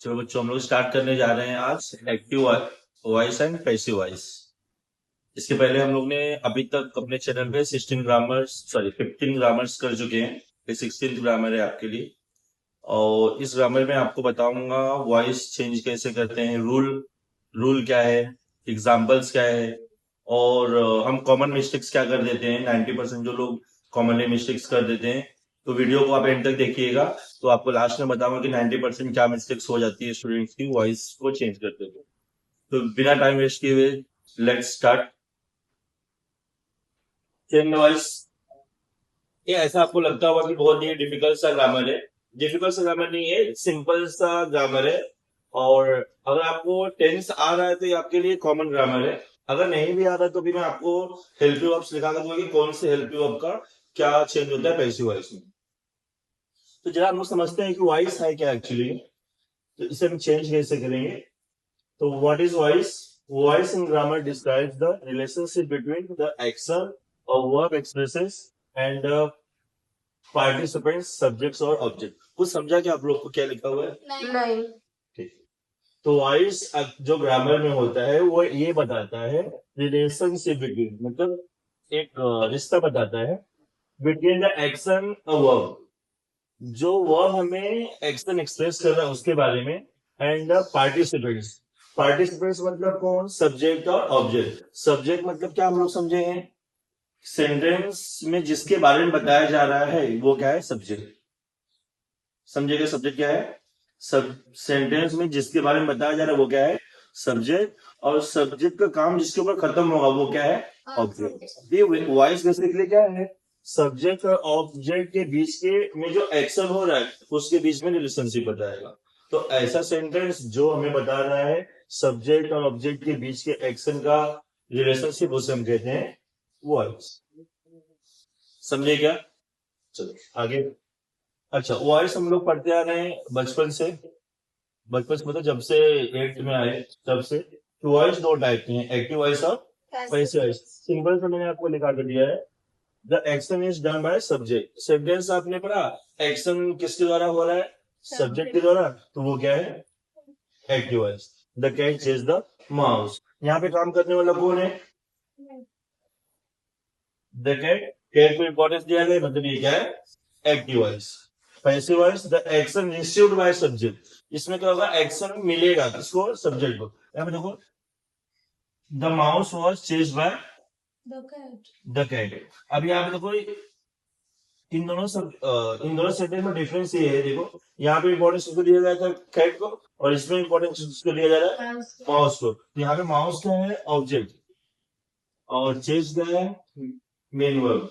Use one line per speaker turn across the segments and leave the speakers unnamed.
चलो बच्चों, हम लोग स्टार्ट करने जा रहे हैं आज active voice and passive voice. इसके पहले हम लोग ने अभी तक अपने चैनल पे 15 ग्रामर्स कर चुके हैं। ये 16th ग्रामर है आपके लिए। और इस ग्रामर में आपको बताऊंगा वॉइस चेंज कैसे करते हैं, रूल रूल क्या है, एग्जाम्पल्स क्या है, और हम कॉमन मिस्टेक्स क्या कर देते हैं। 90% जो लोग कॉमनली मिस्टेक्स कर देते हैं, तो वीडियो को आप एंड तक देखिएगा तो आपको लास्ट में बताऊंगा कि 90% क्या मिस्टेक्स हो जाती है स्टूडेंट्स की वॉइस को चेंज करते हुए। तो बिना टाइम वेस्ट किए हुए लेट्स स्टार्ट। चेंज वॉइस, ये ऐसा आपको लगता होगा कि बहुत ही डिफिकल्ट सा ग्रामर है। डिफिकल्ट सा ग्रामर नहीं है, सिंपल सा ग्रामर है। और अगर आपको टेंस आ रहा है तो ये आपके लिए कॉमन ग्रामर है। अगर नहीं भी आ रहा तो भी मैं आपको हेल्पिंग वर्ब्स लिखा कर दूंगा कि कौन से हेल्पिंग वर्ब का क्या चेंज होता है पैसिव वॉइस में। तो जरा हम लोग समझते हैं कि वॉइस है क्या एक्चुअली, तो इसे हम चेंज कैसे करेंगे। तो what is voice? Voice in grammar describes the relationship between the action और verb expresses and participants, subjects और ऑब्जेक्ट। कुछ समझा कि आप लोग को क्या लिखा हुआ है?
नहीं।
ठीक। तो वॉइस जो ग्रामर में होता है वो ये बताता है रिलेशनशिप बिटवीन, मतलब एक रिश्ता बताता है बिटवीन द एक्शन और वर्ब। जो वर्ब हमें एक्शन एक्सप्रेस कर रहा है उसके बारे में, एंड द पार्टिसिपेंट्स। पार्टिसिपेंट्स मतलब कौन? सब्जेक्ट और ऑब्जेक्ट। सब्जेक्ट मतलब क्या हम लोग समझे हैं? सेंटेंस में जिसके बारे में बताया जा रहा है वो क्या है? सब्जेक्ट। समझेगा सब्जेक्ट क्या है? सब सेंटेंस में जिसके बारे में बताया जा रहा है वो क्या है? सब्जेक्ट। और सब्जेक्ट का काम जिसके ऊपर खत्म होगा वो क्या है? ऑब्जेक्ट। ये वॉइस बेसिकली क्या है? सब्जेक्ट और ऑब्जेक्ट के बीच के में जो एक्शन हो रहा है उसके बीच में रिलेशनशिप बताएगा। तो ऐसा सेंटेंस जो हमें बता रहा है सब्जेक्ट और ऑब्जेक्ट के बीच के एक्शन का रिलेशनशिप, उसे हम कहते हैं वॉइस। समझे क्या? चलो आगे। अच्छा, वॉइस हम लोग पढ़ते आ रहे हैं बचपन से। बचपन से मतलब जब से 8th में आए तब से। तो वॉइस दो टाइप के हैं, एक्टिव वॉइस और पैसिव वॉइस। सिंपल से मैंने आपको लिखा कर दिया है। The action is done by subject. Sentence आपने पढ़ा, एक्शन किसके द्वारा हो रहा है? सब्जेक्ट के द्वारा। तो वो क्या है? Active voice. The cat chase the mouse. यहाँ पे काम करने वाला कौन है? The cat. कैट को इंपॉर्टेंस दिया गया, मतलब ये क्या है? Active voice. Passive voice, the action received by subject. इसमें क्या होगा? एक्शन मिलेगा किसको? सब्जेक्ट को। यहाँ पे देखो, the mouse was chase by the cat. अब यहाँ पे देखो, इन दोनों सेंटेंस में डिफरेंस ये है, देखो यहाँ पे इंपॉर्टेंस उसको दिया जाता है कैट को, और इसमें इंपॉर्टेंस उसको दिया जा रहा है माउस को। तो यहाँ पे माउस क्या है? ऑब्जेक्ट। और चेज क्या है? Main verb.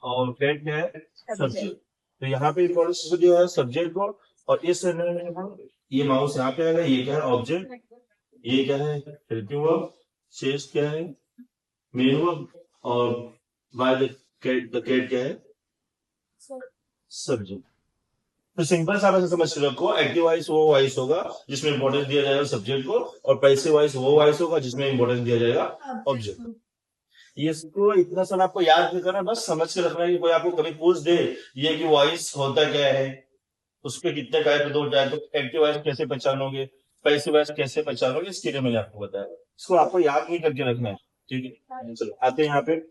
और कैट क्या है? सब्जेक्ट। तो यहाँ पे इंपॉर्टेंस उसको दिया है सब्जेक्ट को, और इस सेंटेंस में ये माउस यहाँ पे आएगा, ये क्या है? ऑब्जेक्ट। ये क्या है? Helping verb. चेज क्या है? Main verb. और बाय द कैट क्या है? सब्जेक्ट। तो सिंपल सा वैसे समझ के रखो, एक्टिव वॉइस वो वॉइस होगा जिसमें इंपॉर्टेंस दिया जाएगा सब्जेक्ट को, और पैसिव वॉइस वो वॉइस होगा जिसमें इंपॉर्टेंस दिया जाएगा ऑब्जेक्ट को। ये इसको इतना सा आपको याद नहीं करना, बस समझ के रखना है कि कोई आपको कभी पूछ दे ये कि वॉइस होता क्या है, उसके कितने टाइप, दो टाइप, तो एक्टिव वॉइस कैसे पहचानोगे, पैसिव वॉइस कैसे पहचानोगे, इसके लिए मैंने आपको बताया। इसको आपको याद नहीं करके रखना है, ठीक है। चलो आते हैं यहाँ पे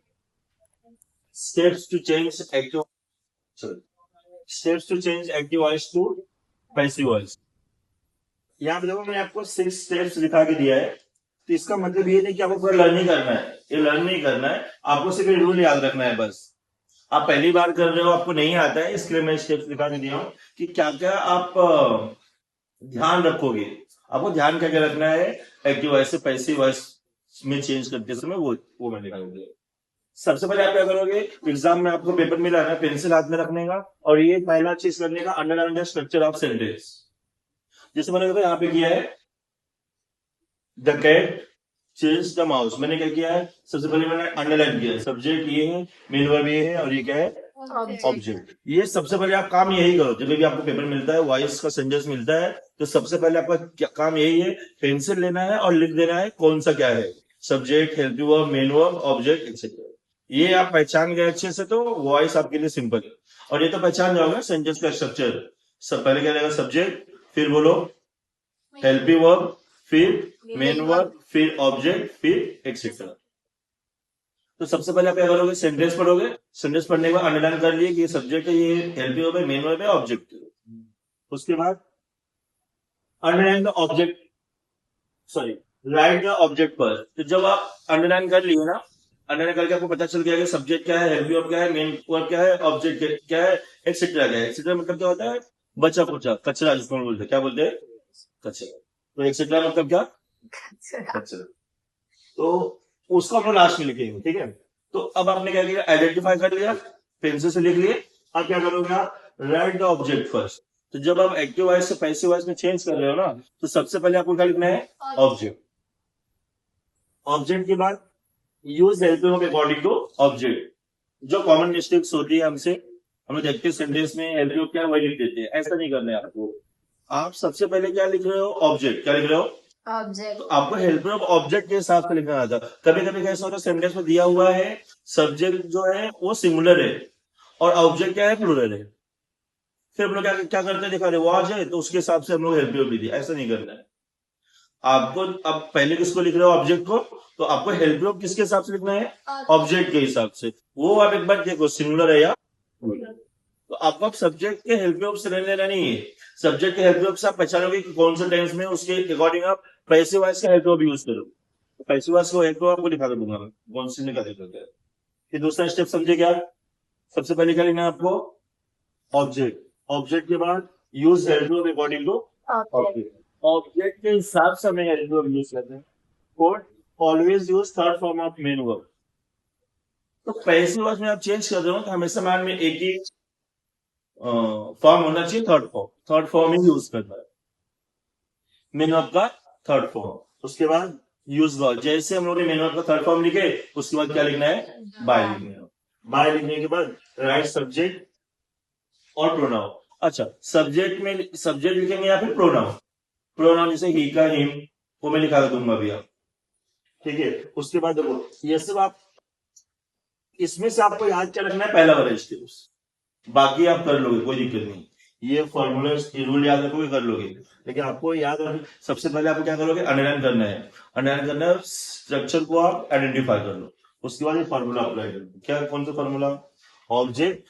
स्टेप्स टू चेंज एक्टिव। चलो, steps to change active voice to passive voice. यहाँ पे देखो मैंने आपको 6 स्टेप्स लिखा के दिया है। तो इसका मतलब ये नहीं कि आपको पूरा लर्न नहीं करना है, ये लर्न नहीं करना है, आपको सिर्फ रूल याद रखना है बस। आप पहली बार कर रहे हो, आपको नहीं आता है, इसके लिए मैं स्टेप्स लिखा के दिया हूँ कि क्या क्या आप ध्यान रखोगे। आपको ध्यान क्या क्या रखना है एक्टिव वॉइस से पैसिव वॉइस में चेंज करते समय, वो मैंने लिखा दिया। सबसे पहले आप क्या करोगे, एग्जाम में आपको पेपर मिला है पेंसिल हाथ में रखने का, और ये पहला चीज करने का, underline the structure of sentence. जैसे मैंने यहाँ पे किया है, the cat change the mouse. मैंने क्या किया है? सबसे पहले मैंने अंडरलाइन किया है, सब्जेक्ट ये है, मेन वर्ब ये है, और ये क्या है? ऑब्जेक्ट। ये सबसे पहले आप काम यही करो जब भी आपको पेपर मिलता है, वॉइस का सेंटेंस मिलता है, तो सबसे पहले आपका काम यही है, पेंसिल लेना है और लिख देना है कौन सा क्या है, subject, helping verb, main verb, object, etcetera. ये आप पहचान गए अच्छे से तो वॉइस आपके लिए सिंपल है। और ये तो पहचान जाओगे सेंटेंस का स्ट्रक्चर, सब पहले क्या रहेगा, सब्जेक्ट, फिर बोलो हेल्पिंग वर्ब, फिर मेन वर्ब, फिर ऑब्जेक्ट, फिर एक्सेट्रा। तो सबसे पहले आप क्या करोगे, सेंटेंस पढ़ोगे। सेंटेंस पढ़ने के बाद अंडरलाइन कर लिए कि ये सब्जेक्ट है, ये हेल्पिंग वर्ब है, मेन वर्ब है, ऑब्जेक्ट है। उसके बाद underline the object, sorry right the object पर। तो जब आप अंडरलाइन कर लिए ना, अंडरलाइन करके आपको पता चल गया कि सब्जेक्ट क्या है, हेल्पिंग वर्ब क्या है, मेन वर्ब क्या है, ऑब्जेक्ट क्या है, एक्सेट्रा क्या है। एक्सेट्रा मतलब क्या होता है, बचा कुचा, कचरा जिसको हम बोलते हैं, क्या बोलते हैं, कचरा। तो एक्सेट्रा मतलब क्या, कचरा। तो उसको हम लोग लास्ट में लिखेंगे, ठीक है। तो अब आपने क्या किया, आइडेंटिफाई कर लिया, पेंसिल से लिख लिए। अब क्या करोगे आप, राइट द ऑब्जेक्ट फर्स्ट। तो जब आप एक्टिव वॉइस से पैसिव वॉइस में चेंज कर रहे हो ना, तो सबसे पहले आपको क्या लिखना है, ऑब्जेक्ट। ऑब्जेक्ट के बाद use helping verb according to object. जो कॉमन मिस्टेक्स होती है हमसे, हम लोग देखते हैं सेंटेंस में हेल्पिंग वर्ब क्या है वही लिख देते हैं, ऐसा नहीं करना है आपको। आप सबसे पहले क्या लिख रहे हो, ऑब्जेक्ट। क्या लिख रहे हो, ऑब्जेक्ट। तो आपको हेल्पिंग वर्ब ऑब्जेक्ट के हिसाब से लिखना आता है। कभी कभी कैसा होता है, सेंटेंस में दिया हुआ है सब्जेक्ट जो है वो सिंगुलर है और ऑब्जेक्ट क्या है, प्लूरल है। फिर हम लोग क्या करते हैं, देखा रिवाज है तो उसके हिसाब से हम लोग हेल्पिंग वर्ब लिख दिया, ऐसा नहीं करना है आपको। अब पहले किसको लिख रहे हो, ऑब्जेक्ट को, तो आपको हेल्पिंग वर्ब किसके हिसाब से लिखना है, ऑब्जेक्ट के हिसाब से। वो आप एक बार देखो सिंगुलर है या प्लूरल। तो आपको अब सब्जेक्ट के हेल्पिंग वर्ब से लेना नहीं है। सब्जेक्ट के हेल्पिंग वर्ब से आप पहचानोगे कि कौन सा टेंस में, उसके अकॉर्डिंग आप पैसिव वॉइस का हेल्पिंग वर्ब यूज करो। पैसिव वॉइस को हेल्पिंग वर्ब आपको दिखा दूंगा मैं, कौन सी निकाल देते हैं। फिर दूसरा स्टेप समझे क्या, सबसे पहले क्या लेना है आपको, ऑब्जेक्ट। ऑब्जेक्ट के बाद use helping verb according to object. Object के हिसाब से हमें हेल्पिंग वर्ब यूज करते हैं। Fourth, always use third form of main verb. तो पैसिव वॉइस में आप चेंज कर रहे हो तो हमेशा मान में एक ही फॉर्म होना चाहिए, थर्ड फॉर्म। थर्ड फॉर्म ही यूज करना है, मेन वर्ब का थर्ड फॉर्म। उसके बाद यूज वर्ब, जैसे हम लोग ने मेन वर्ब का थर्ड फॉर्म लिखे, उसके बाद क्या लिखना है, बाय लिखना है। बाय लिखने के बाद राइट सब्जेक्ट और प्रोनाउन। अच्छा, सब्जेक्ट में सब्जेक्ट लिखेंगे या फिर प्रोनाउन। प्रोनाउन जैसे ही का, हिम, वो मैं लिखा दूंगा अभी आप, ठीक है। उसके बाद देखो ये सब आप, इसमें से आपको याद क्या रखना है, पहला वाला स्टेप्स, बाकी आप कर लोगे, कोई दिक्कत नहीं। ये फॉर्मूला रूल याद रखोगे, कर लोगे। लेकिन आपको याद रख, सबसे पहले आपको क्या करोगे, अंडरलाइन करना है। अंडरलाइन करना है, स्ट्रक्चर को आप आइडेंटिफाई कर लो। उसके बाद ये फॉर्मूला अप्लाई कर लो। क्या, कौन सा फॉर्मूला, ऑब्जेक्ट,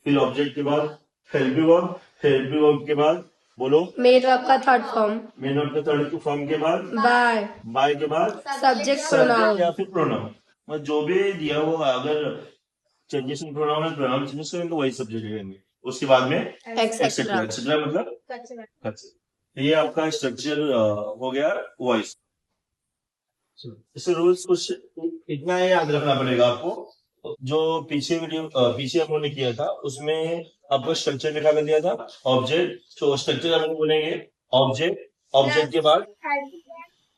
फिर ऑब्जेक्ट के बाद हेल्पिंग वर्ब, हेल्पिंग वर्ब के बाद बोलो
मेन वर्ब का थर्ड फॉर्म,
मेन वर्ब का थर्ड फॉर्म के बाद
बाय,
बाय के बाद
सब्जेक्ट
सब्जेक्ट
प्रोनाउन।
या फिर प्रोनाउन। मतलब जो भी दिया हुआ, अगर चेंजेस इन प्रोनाउन में प्रोनाउन चेंजेस करेंगे तो वही सब्जेक्ट लेंगे। उसके बाद में एक्सेट्रा। एक्सेट्रा मतलब कचरा। ये आपका स्ट्रक्चर हो गया वॉइस। इसे रूल्स कुछ इतना ही याद रखना पड़ेगा आपको। जो पीछे पीछे हम लोगों ने किया था उसमें आपको स्ट्रक्चर लिखा कर दिया था, ऑब्जेक्ट। तो स्ट्रक्चर हम लोग बोलेंगे ऑब्जेक्ट, ऑब्जेक्ट के बाद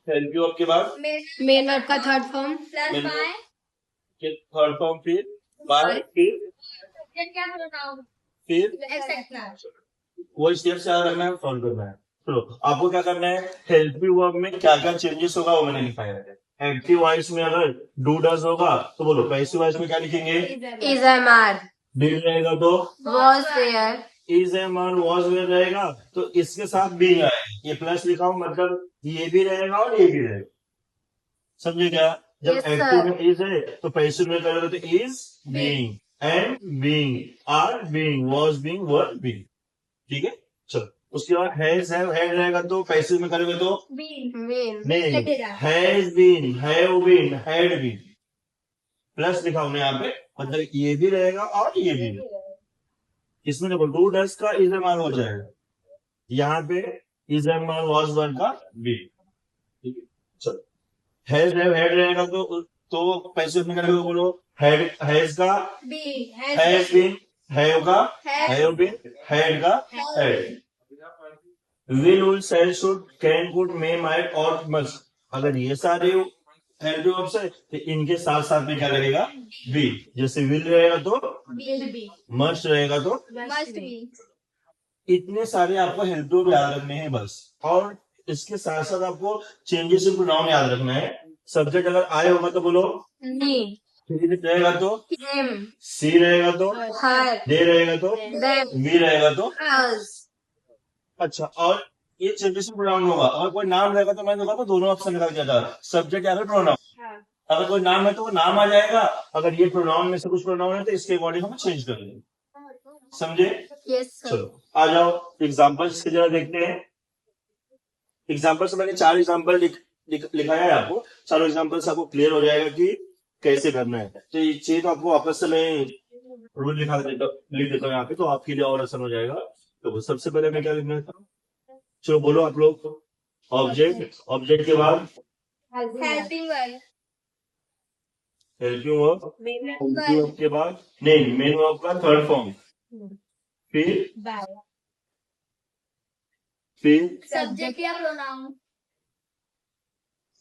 हेल्पिंग वर्ब के बाद
मेन वर्ब का थर्ड फॉर्म,
थर्ड फॉर्म, फिर बाय, फिर वो स्टेप से याद रखना है, सॉल्व करना है। तो आपको क्या करना है, हेल्पिंग वर्ब में क्या क्या चेंजेस होगा वो मैंने लिखा है। एक्टिव वॉइस में अगर डू डज होगा तो बोलो, पैसिव वॉइस में क्या लिखेंगे,
इज एम आर,
डिड रहेगा तो
was there,
is am are was were रहेगा, तो इसके साथ बीइंग आएगा। ये प्लस लिखा हूं, मतलब ये भी रहेगा और ये भी रहेगा, समझे क्या। जब
Yes,
एक्टिव
sir.
में इज है तो पैसिव में करेगा तो is being, am being, are being, was being, were being, ठीक है। चलो, उसके बाद हैज हैव हैड रहेगा तो पैसिव में करेंगे तो नहीं, has been, have been, had been, plus लिखा हमने यहाँ पे, मतलब ये भी रहेगा और ये भी रहेगा। इसमें देखो डू डज का इज एम आर हो जाएगा, यहाँ पे is am are was one का बी, ठीक है। चलो, हैज हैव हैड रहेगा तो पैसिव में करेंगे, बोलो हैड, हैज का हैज बीन, हैव का हैव बीन, हैड का had. Will, will, shall, should, can, could, may, might और मस्ट, अगर ये सारे हेल्पिंग वर्ब्स है तो इनके साथ साथ में क्या लगेगा, बी। जैसे विल रहेगा तो मस्ट रहेगा तो इतने सारे आपको हेल्पिंग वर्ब याद रखने हैं बस। और इसके साथ साथ आपको चेंजेस इन प्रोनाउन याद रखना है। सब्जेक्ट अगर आए होगा तो बोलो
मी,
रहेगा तो
हिम,
सी रहेगा तो
हर,
दे रहेगा तो
देम,
वी रहेगा तो
अस,
अच्छा, और ये जनरेशन प्रोनाउन होगा, और कोई नाम रहेगा तो मैंने देखा तो दोनों ऑप्शन लगा दिया था, सब्जेक्ट या फिर प्रोनाउन। अगर कोई नाम है तो वो नाम आ जाएगा, अगर ये प्रोनाउन में से कुछ प्रोनाउन है तो इसके अकॉर्डिंग हम चेंज कर लेंगे। समझे?
Yes, sir.
चलो आ जाओ एग्जाम्पल्स के जरा देखते हैं। एग्जाम्पल्स मैंने 4 एग्जाम्पल लिखाया है आपको, चारों एग्जाम्पल्स आपको क्लियर हो जाएगा कि कैसे करना है। तो ये चाहिए तो आपको वापस से मैं रूल लिख देता हूँ यहाँ पे, तो आपके लिए और आसान हो जाएगा। तो सबसे पहले मैं क्या लिखना था, चलो बोलो आप लोग। ऑब्जेक्ट, ऑब्जेक्ट के बाद
helping verb,
helping verb, helping verb के बाद नहीं, मेन वर्ब का थर्ड फॉर्म, फिर
सब्जेक्ट या प्रोनाउन,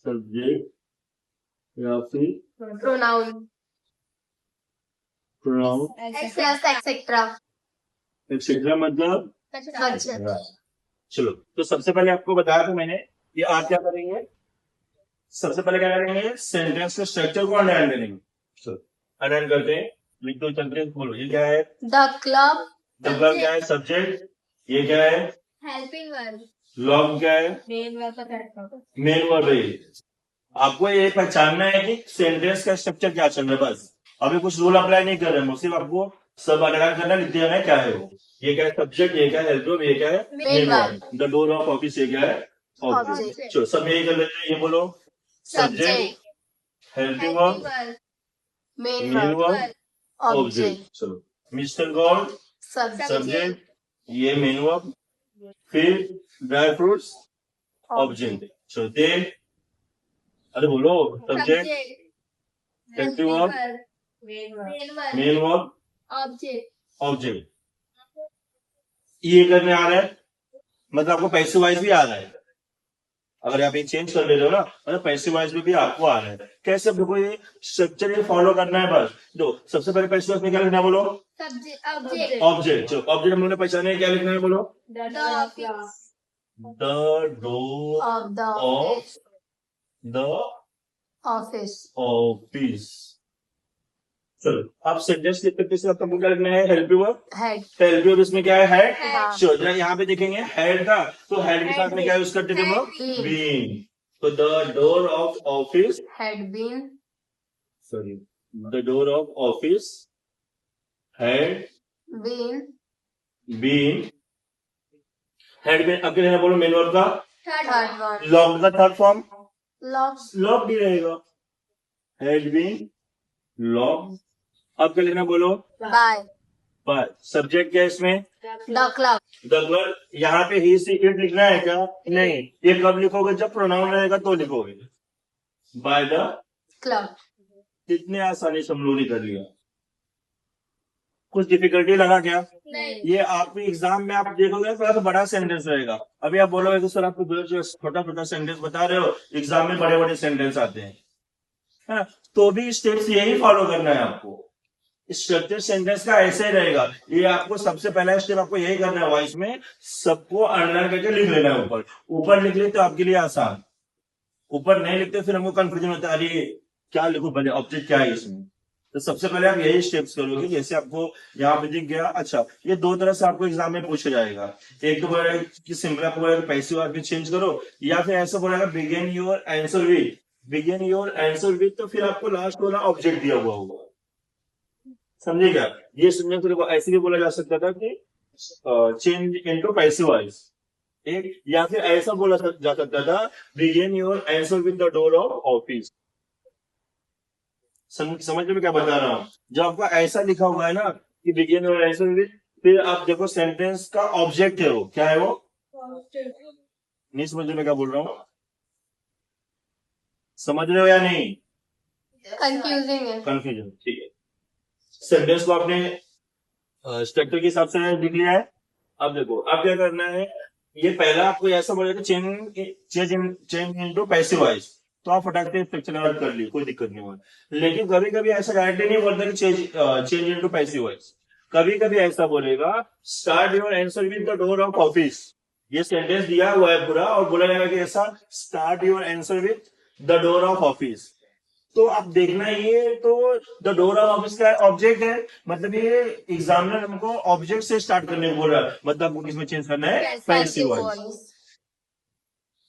सब्जेक्ट या फिर
Pronoun.
Pronoun,
Plus etc.
Etcetera, मतलब
अच्छा.
चलो। तो सबसे पहले आपको बताया था मैंने, ये आप क्या करेंगे, सबसे पहले क्या करेंगे, सेंटेंस के स्ट्रक्चर को अंडरलाइन करेंगे। चलो अंडरलाइन करते हैं। लिख दो सेंटेंस, बोलो ये क्या है,
The club.
मतलब क्या है, सब्जेक्ट, ये क्या है,
हेल्पिंग वर्ब,
लॉग क्या है,
मेन वर्ब का थर्ड फॉर्म,
मेन वर्ब है। आपको ये पहचानना है कि सेंटेंस का स्ट्रक्चर क्या चल रहा है, बस। अभी कुछ रूल अप्लाई नहीं कर रहे हैं, सिर्फ आपको सब अंडरलाइन करना, लिख देना है क्या है वो, ये क्या है सब्जेक्ट, ये क्या है हेल्प वर्ब, ये क्या है main verb, the door of office, ये क्या है ऑब्जेक्ट।
Object.
चलो सब यही कर लेते हैं, ये बोलो subject,
Subject.
Helping
helping
verb,
verb,
Main
main
verb.
Verb, object.
Object.
चलो मिस्टर गॉड,
Subject.
सब्जेक्ट, ये मेन वर्ब, फिर ड्राई फ्रूट्स, ऑब्जेक्ट। चलो दे, अरे बोलो subject, helping verb,
main verb,
main verb,
object,
object. ये करने आ रहा है, मतलब आपको पैसे वाइज भी आ रहा है। अगर आप ये चेंज कर ले रहे हो ना, मतलब पैसे वाइज भी आपको आ रहा है। कैसे, देखो ये स्ट्रक्चर ये फॉलो करना है बस। दो सबसे पहले पैसे वाइज में क्या लिखना है, बोलो
सब्जेक्ट, ऑब्जेक्ट,
ऑब्जेक्ट। चलो ऑब्जेक्ट हम लोगों ने पहचाने, क्या लिखना है, बोलो
the office,
the door
Of the
of the
office.
Office. चलो आप सेंटेंस लिखते हैं, आपको क्या लिखना है, help verb,
Head.
Help verb इसमें क्या है, हेड।
हाँ.
चलो जरा यहाँ पे देखेंगे हेड था, तो हेड के साथ में क्या यूज करते थे हम लोग,
Been.
बीन। तो the door of office,
Had been.
Sorry, the door of office had
Been.
Been, had been. अब क्या लेना, बोलो मेन वर्ब का
Third one.
लॉक्ड का थर्ड फॉर्म,
Locked.
लॉक्ड ही रहेगा, हैड बीन लॉक्ड। अब क्या लेना, बोलो
By.
बाय। सब्जेक्ट क्या है इसमें,
The club.
The girl. यहाँ पे ही सी इट लिखना है क्या, नहीं, ये कब लिखोगे, जब प्रोनाउन रहेगा तो लिखोगे, बाय द।
Club.
कितने आसानी से हम लोगों ने कर लिया, कुछ डिफिकल्टी लगा क्या,
नहीं,
ये आपके एग्जाम में आप देखोगे थोड़ा सा बड़ा सेंटेंस रहेगा। अभी आप बोलोगे कि सर आपको जो छोटा छोटा सेंटेंस बता रहे हो, एग्जाम में बड़े बड़े सेंटेंस आते हैं, है ना? तो भी स्टेप्स यही फॉलो करना है आपको। स्ट्रक्चर सेंटेंस का ऐसे ही रहेगा। ये आपको सबसे पहला स्टेप आपको यही करना है, वॉइस में सबको अंडरलाइन करके लिख लेना है। ऊपर ऊपर लिख ले तो आपके लिए आसान, ऊपर नहीं लिखते फिर हमको कंफ्यूजन होता है, अरे क्या लिखो, पहले ऑब्जेक्ट क्या है इसमें। तो सबसे पहले आप यही स्टेप्स करोगे, जैसे आपको यहाँ पे दिख गया। अच्छा, ये दो तरह से आपको एग्जाम में पूछा जाएगा। एक तो बोलेगा कि सिंपल आपको बोलेगा पैसिव वर्ब में चेंज करो, या फिर ऐसा बोलेगा begin your answer with, begin your answer with, तो फिर आपको लास्ट वाला ऑब्जेक्ट दिया हुआ होगा। समझे क्या? ये सुनने को देखो ऐसे भी बोला जा सकता था कि चेंज इनटू पैसिव वॉइस, एक, या फिर ऐसा बोला जा सकता था begin your answer with the door of office. समझ में क्या बता रहा हूँ? जब आपका ऐसा लिखा हुआ है ना कि बिगिन योर आंसर विद, फिर आप देखो सेंटेंस का ऑब्जेक्ट है वो क्या है, वो नहीं समझ में क्या बोल रहा हूँ, समझ रहे हो या नहीं?
Confusing है.
कंफ्यूजन, ठीक है। सेंटेंस को आपने स्ट्रक्चर के हिसाब से लिख लिया है। अब देखो अब क्या करना है, ये पहला आपको ऐसा बोलेगा चेंज इनटू पैसिव वॉइस, तो आप फटाक से स्ट्रक्चर ऐड कर लिए, कोई दिक्कत नहीं हुआ। लेकिन कभी कभी ऐसा डायरेक्टली नहीं बोलता कि चेंज इनटू पैसिव वॉइस, कभी कभी ऐसा बोलेगा start your answer with the door of office. ये सेंटेंस दिया हुआ है पूरा और बोला जाएगा कि ऐसा start your answer with the door of office. तो आप देखना ये तो द डोर ऑफ ऑफिस का ऑब्जेक्ट है, मतलब ये एग्जामिनर हमको ऑब्जेक्ट से स्टार्ट करने को बोल रहा है, मतलब आपको किसमें चेंज करना है, पैसिव वॉइस।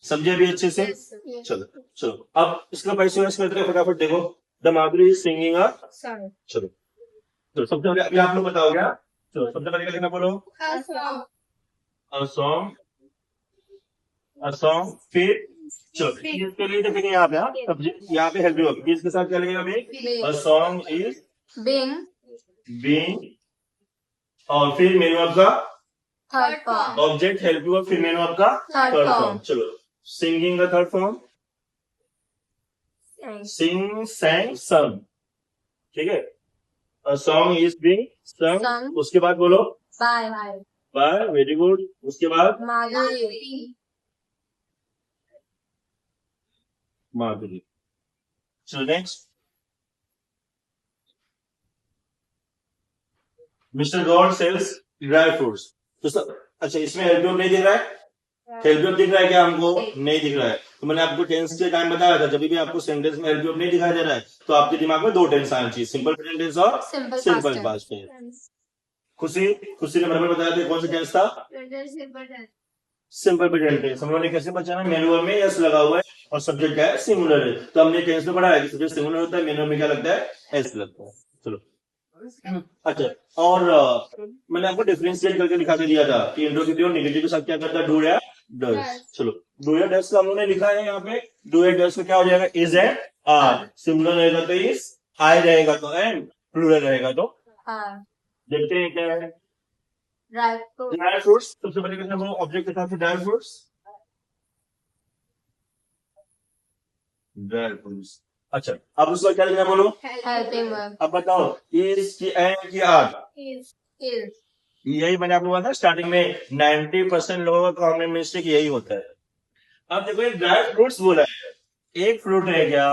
समझे अभी अच्छे से?
Yes.
चलो चलो अब इसका पैसिव वॉइस करते हैं, फटाफट देखो। The Madhuri is singing a,
Song.
चलो तो सबसे पहले अभी आप लोग बताओ क्या, चलो सबसे पहले क्या लिखना, बोलो।
A song.
A song, a song, फिर चलो इसके लिए देखेंगे यहाँ पे, हाँ सब्जेक्ट यहाँ पे हेल्प यू, इसके साथ क्या लगेगा अभी, a song is
Being
being, और फिर मेनू आपका
third form.
Object help you, फिर मेनू आपका
Third
थर्ड
form.
फॉर्म। चलो सिंगिंग का थर्ड फॉर्म, सिंग, सैंग, संग, ठीक है। अ सॉन्ग इज बीइंग संग,
Sung.
उसके बाद बोलो
By
बाय, वेरी गुड, उसके बाद
Madhuri.
माधुरी। चलो next, mister god sells dry fruits. तो सब अच्छा, इसमें हेल्प नहीं दिख रहा है, हेल्प दिख रहा है क्या हमको, नहीं दिख रहा है। तो मैंने आपको टेंस के टाइम बताया था, जब भी आपको सेंटेंस में हेल्प नहीं दिखाई दे रहा है तो आपके दिमाग में दो टेंस आना चाहिए, सिंपल प्रेजेंट टेंस और
Simple
simple
past
past tense. Khushi, Khushi ने बराबर बताया था कौन सा टेंस था, सिंपल प्रेजेंट टेंस। हम लोगों ने कैसे बचाना, मैनुअल में यस लगा हुआ है और सब्जेक्ट क्या है, सिंगुलर है, तो हमने टेंस में पढ़ा है कि सब्जेक्ट सिंगुलर होता है, मैनुअल में क्या लगता है, एस लगता है। चलो अच्छा, और मैंने आपको डिफरेंशिएट करके दिखा के दिया था कि इंट्रोगेटिव और नेगेटिव के साथ क्या करता है, डू या डज। चलो डू या डज का हम लोगों ने लिखा है यहाँ पे, डू या डज का क्या हो जाएगा, इज एंड आर, सिंगुलर रहेगा तो इज, आई रहेगा तो एंड, प्लूरल रहेगा तो
are.
देखते हैं क्या है।
Dry fruit.
ड्राई फ्रूट्स, सबसे पहले किसने बोला ऑब्जेक्ट के साथ से ड्राई फ्रूट्स, ड्राई फ्रूट्स। अच्छा अब उसका क्या लिखना बोलो,
Helping verb.
अब बताओ इज की एंड की आर,
Is.
Is.
यही मैंने आपको बताया था स्टार्टिंग में, 90% लोगों का कॉमन मिस्टेक यही होता है। अब देखो ये ड्राई फ्रूट्स बोला है, एक फ्रूट है क्या,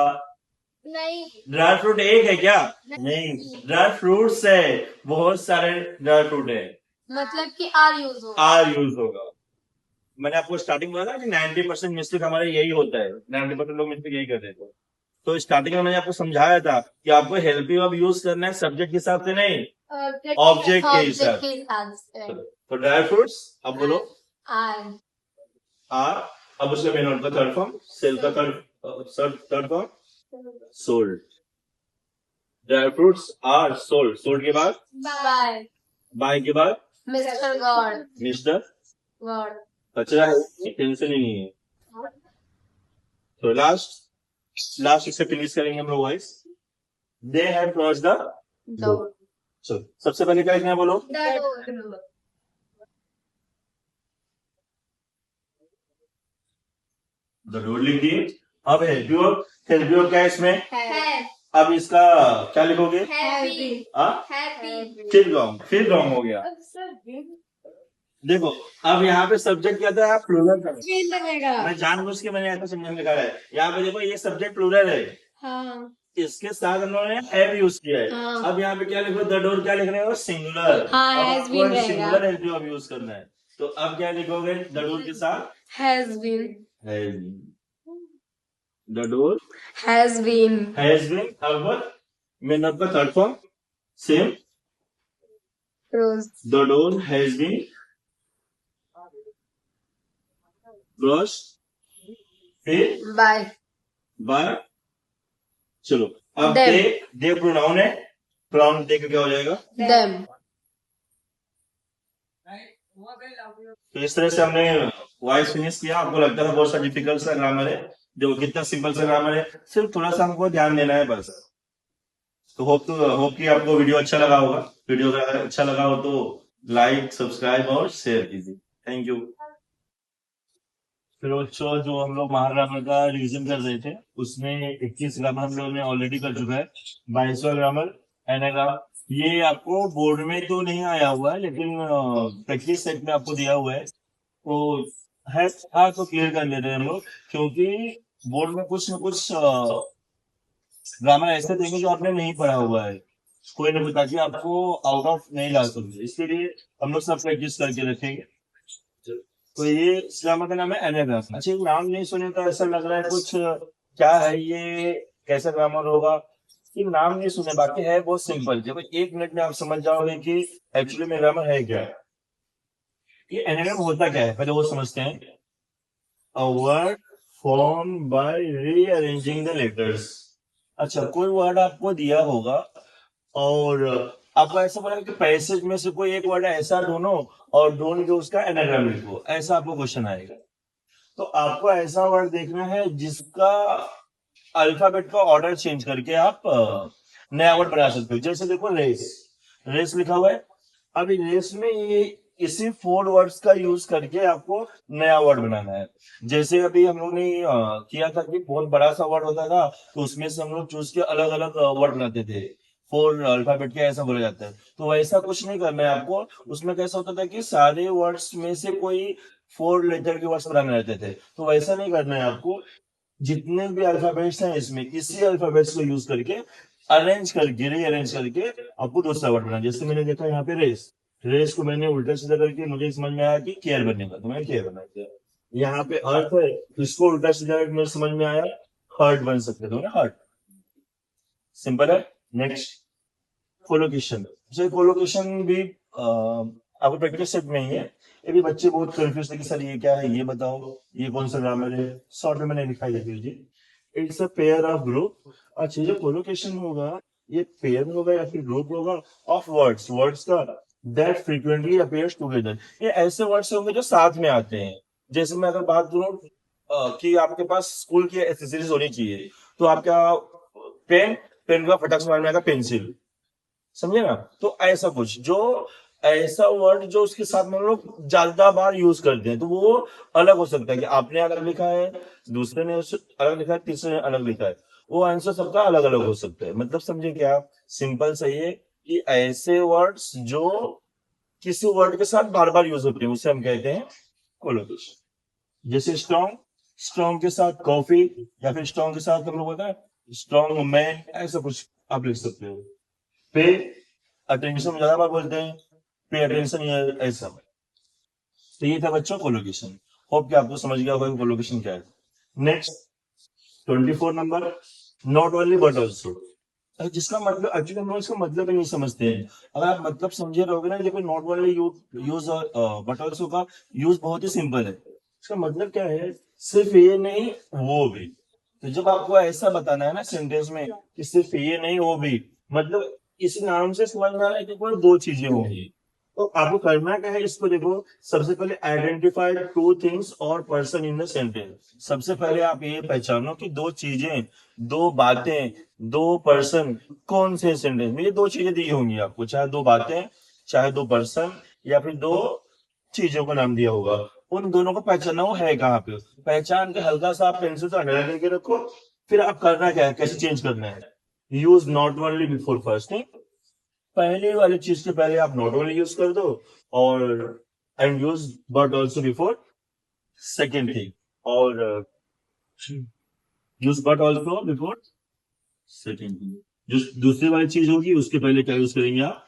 नहीं.
ड्राई फ्रूट एक है क्या, नहीं, ड्राई फ्रूट्स है, बहुत सारे ड्राई फ्रूट है,
मतलब कि are use होगा.
आर यूज होगा। मैंने आपको स्टार्टिंग में बताया कि 90% मिस्टेक हमारे यही होता है, 90% लोग मिस्टेक यही करते हैं। तो स्टार्टिंग में मैंने आपको समझाया था कि आपको हेल्पिंग वर्ब यूज करना है सब्जेक्ट के हिसाब से नहीं, ऑब्जेक्ट के हिसाब
Object के हिसाब से.
तो ड्राई फ्रूट्स, अब बोलो
Are.
आर, अब उसका मेन वर्ब का थर्ड फॉर्म, सेल का third form, sold. Dry fruits are sold, sold के बाद
By
बाय के बाद
Mr. God.
Mister,
God.
कचरा है, टेंशन ही नहीं है। तो लास्ट इससे फिनिश करेंगे हम लोग vice, they have crossed the
Door.
चलो सबसे पहले क्या लिखना है बोलो, द डोर लिख दिए। अब हेल्प यू क्या है इसमें,
Have.
अब इसका क्या लिखोगे,
Happy.
हाँ
Happy.
फिर रॉन्ग हो गया। देखो अब यहाँ पे सब्जेक्ट क्या था, प्लूरल था,
लगेगा.
मैं जानबूझ के मैंने ऐसा समझने लिखा है, यहाँ पे देखो ये सब्जेक्ट प्लूरल है,
हाँ.
इसके साथ हम लोगों ने हैव यूज किया है।
हाँ।
अब यहाँ पे क्या लिखो, द डोर क्या लिख रहे हो, सिंगुलर,
हाँ, has been रहेगा।
सिंगुलर हेल्प यू अब यूज करना है, तो अब क्या लिखोगे, द डोर के साथ
Has been.
The door
Has been.
Has been, अब मेन वर्ब का third form same,
Rose.
The door has been crossed, फिर
By.
बाय। चलो अब
Them.
दे प्रोनाउन है, प्रोनाउन दे के क्या हो जाएगा,
Them.
तो इस तरह से हमने वॉइस फिनिश किया। आपको लगता था बहुत सा डिफिकल्ट सा ग्रामर है, देखो कितना सिंपल सा ग्रामर है, सिर्फ थोड़ा सा हमको ध्यान देना है बस। तो होप कि आपको वीडियो अच्छा लगा होगा। वीडियो अगर अच्छा लगा हो तो लाइक, सब्सक्राइब और शेयर कीजिए। Thank you. फिर जो हम लोग महाग्रामर का रिवीजन कर रहे थे, उसमें 21 ग्रामर हम लोगों ने ऑलरेडी कर चुका है, 22वां ग्रामर एनाग्राम। ये आपको बोर्ड में तो नहीं आया हुआ है, लेकिन प्रैक्टिस सेट में आपको दिया हुआ है, तो है था तो क्लियर कर लेते हैं हम लोग, क्योंकि बोर्ड में कुछ न कुछ ग्रामर ऐसे देंगे जो आपने नहीं पढ़ा हुआ है, कोई नहीं बता के आपको आउट ऑफ नहीं ला सकते, इसलिए हम लोग सब प्रैक्टिस करके रखेंगे। तो ये इस ग्रामर का नाम है एनाग्राम। अच्छा, नाम नहीं सुने तो ऐसा लग रहा है कुछ क्या है ये, कैसा ग्रामर होगा, ये नाम नहीं सुने, बाकी है बहुत सिंपल। जब 1 मिनट में आप समझ जाओगे कि एक्चुअली में ग्रामर है क्या। ये एनाग्राम होता क्या है, पहले वो समझते हैं। A word form by rearranging the letters. अच्छा, कोई वर्ड आपको दिया होगा और आपको ऐसा बोला कि पैसेज में से कोई एक वर्ड ऐसा ढूंढो और ढूंढ के उसका एनाग्राम लिखो, ऐसा आपको क्वेश्चन आएगा। तो आपको ऐसा वर्ड देखना है जिसका अल्फाबेट का ऑर्डर चेंज करके आप नया वर्ड बना सकते हो। जैसे देखो रेस, रेस लिखा हुआ है। अभी रेस में ये इसी 4 वर्ड्स का यूज करके आपको नया वर्ड बनाना है। जैसे अभी हम लोग ने किया था कि बहुत बड़ा सा वर्ड होता था, तो उसमें से हम लोग चूज के अलग अलग वर्ड बनाते थे। 4 अल्फाबेट के ऐसा बोला जाता है। तो वैसा कुछ नहीं करना है आपको। उसमें कैसा होता था कि सारे वर्ड्स में से कोई 4 लेटर के वर्ड्स बनाने रहते थे, तो वैसा नहीं करना है आपको। जितने भी अल्फाबेट्स हैं इसमें इसी अल्फाबेट्स को यूज करके अरेंज करके रीअरेंज करके आपको दूसरा वर्ड बनाना। जैसे मैंने देखा यहाँ पे रेस, रेस को मैंने उल्टा सीधा करके मुझे समझ में आया कि केयर बनने का, तो मैंने केयर बना दिया। यहाँ पे अर्थ है, इसको उल्टा सीधा करके मुझे समझ में आया हर्ट बन सकते थे, हर्ट। सिंपल है। Next collocation. कोलोकेशन भी आपको प्रैक्टिस सेट में ही है। ये भी बच्चे बहुत कंफ्यूज थे कि सर ये क्या है, ये बताओ, ये कौन सा ग्रामर है। शॉर्ट में मैंने लिखा है, देखिए it's a pair of group. अच्छा, जो कोलोकेशन होगा ये पेयर होगा या फिर ग्रुप होगा ऑफ वर्ड्स, वर्ड्स का दैट फ्रीक्वेंटली अपीयर्स टुगेदर। ये ऐसे वर्ड्स होंगे जो साथ में आते हैं। जैसे मैं अगर बात करूं कि आपके पास स्कूल की एक्सेसरीज होनी चाहिए, तो आपका पेन, पेन का फटाक से मारने आएगा पेंसिल, समझे ना। तो ऐसा कुछ जो ऐसा वर्ड जो उसके साथ में हम लोग ज्यादा बार यूज करते हैं, तो वो अलग हो सकता है कि आपने अलग लिखा है, दूसरे ने अलग लिखा है, तीसरे ने अलग लिखा है, वो आंसर सबका अलग अलग हो सकता है। मतलब समझे क्या, सिंपल सही है कि ऐसे वर्ड्स जो किसी वर्ड के साथ बार बार यूज होते हैं उसे हम कहते हैं कोलोकेशन। जैसे स्ट्रॉन्ग, स्ट्रॉन्ग के साथ कॉफी, या फिर स्ट्रॉन्ग के साथ हम लोग बोलते हैं स्ट्रॉन्ग मैन, ऐसा कुछ आप लिख सकते हो। पे अटेंशन ज्यादा बार बोलते हैं, पे अटेंशन, ऐसा। तो ये था बच्चों कोलोकेशन। होप कि आपको समझ गया होगा कोलोकेशन क्या है। Next 24 number, not only but also. जिसका मतलब एक्चुअली हम लोग इसका मतलब ही नहीं समझते हैं। अगर आप मतलब समझे रहोगे ना, लेकिन not only use but also का यूज बहुत ही सिंपल है। इसका मतलब क्या है, सिर्फ ये नहीं वो भी। तो जब आपको ऐसा बताना है ना सेंटेंस में कि सिर्फ ये नहीं वो भी, मतलब इस नाम से समझ में आ रहा है कि कोई 2 चीजें होंगी। तो आपको करना क्या है, इसको देखो। सबसे पहले आइडेंटिफाई 2 थिंग्स और पर्सन इन द सेंटेंस। सबसे पहले आप ये पहचानो कि 2 चीजें, 2 बातें, 2 पर्सन कौन से सेंटेंस में ये 2 चीजें दी होंगी आपको, चाहे 2 बातें, चाहे 2 पर्सन, या फिर 2 चीजों का नाम दिया होगा। उन दोनों को पहचानना वो है कहाँ पे। पहचान के हल्का सा आप पेंसिल से अंडरलाइन करके रखो। फिर आप करना क्या है, कैसे चेंज करना है। Use not only before first thing. पहले वाली चीज के पहले आप नॉट ओनली यूज कर दो, और and use but also before second thing, और use but also before second thing. जो दूसरी वाली चीज होगी उसके पहले क्या यूज करेंगे आप,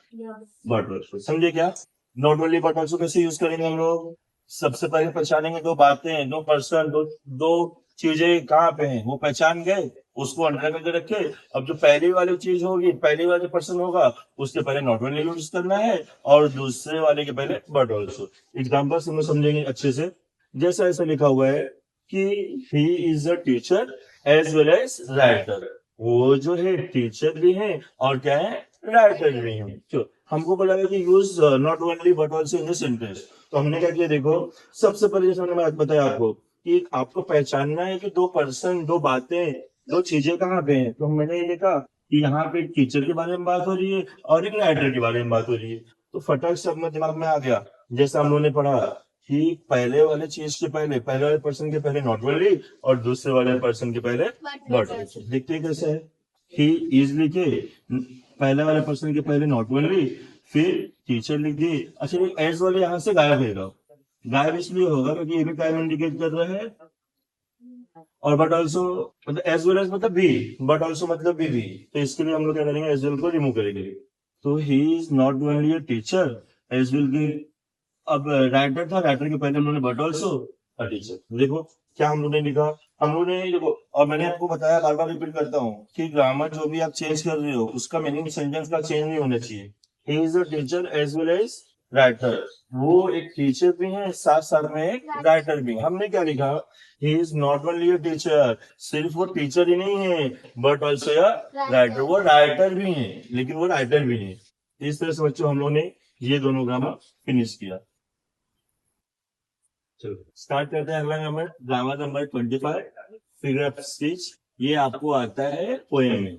बट ऑल्सो। समझे क्या, नॉट ओनली बट ऑल्सो कैसे यूज करेंगे हम लोग। सबसे पहले पहचानेंगे 2 बातें, 2 पर्सन, दो चीजें कहाँ पे हैं, वो पहचान गए, उसको अंडर करके रखे। अब जो पहली वाली चीज होगी, पहली वाली पर्सन होगा, उसके पहले नॉट ओनली यूज करना है, और दूसरे वाले के पहले बट ऑल्सो। एग्जाम्पल हम लोग समझेंगे अच्छे से। जैसा ऐसा लिखा हुआ है कि he is a teacher as well as writer. वो जो है टीचर भी है और क्या है, राइटर भी है। तो हमको बोला गया कि use not only but also in the sentence. तो हमने क्या किया, देखो सबसे पहले जैसे मैंने बात बताया आपको कि आपको पहचानना है कि 2 पर्सन, 2 बातें, 2 चीजें कहाँ पे हैं। तो मैंने ये देखा कि यहाँ पे एक टीचर के बारे में बात हो रही है और एक राइटर के बारे में बात हो रही है। तो फटाक से अपने दिमाग में आ गया, जैसा हम लोगों ने पढ़ा कि पहले वाले चीज के पहले, पहले वाले पर्सन के पहले नॉट ओनली, और दूसरे वाले पर्सन के पहले बट ऑल्सो। देखते हैं कैसे है। ही इज लिखे, पहले वाले पर्सन के पहले नॉट ओनली, फिर टीचर लिख दिए। अच्छा, एज वाले यहाँ से गायब होगा। गायब इसलिए होगा क्योंकि ये भी टाइम इंडिकेट कर रहा है, और बट ऑल्सो मतलब एज वेल एज मतलब भी, बट ऑल्सो मतलब भी। तो इसके लिए हम लोग क्या करेंगे, एज वेल को रिमूव करेंगे। तो he is not only a teacher, as well की। अब राइटर था, राइटर के पहले हम लोगों ने बट ऑल्सो अ टीचर। देखो क्या हम लोग ने लिखा, हम लोग ने देखो और मैंने आपको बताया, बार बार रिपीट करता हूँ कि ग्रामर जो भी आप चेंज कर रहे हो उसका मीनिंग सेंटेंस का चेंज नहीं होना चाहिए। He is a teacher as well as writer. वो एक टीचर भी है, साथ साथ में एक राइटर भी है। हमने क्या लिखा, ही is not only a teacher, सिर्फ वो टीचर ही नहीं है बट ऑल्सो अ राइटर, वो राइटर भी है लेकिन वो राइटर भी है। इस तरह से बच्चों हम लोगों ने ये दोनों ग्रामर फिनिश किया। चलो स्टार्ट करते हैं अगला grammar, grammar number 25, figure of speech. ये आपको आता है पोएम में।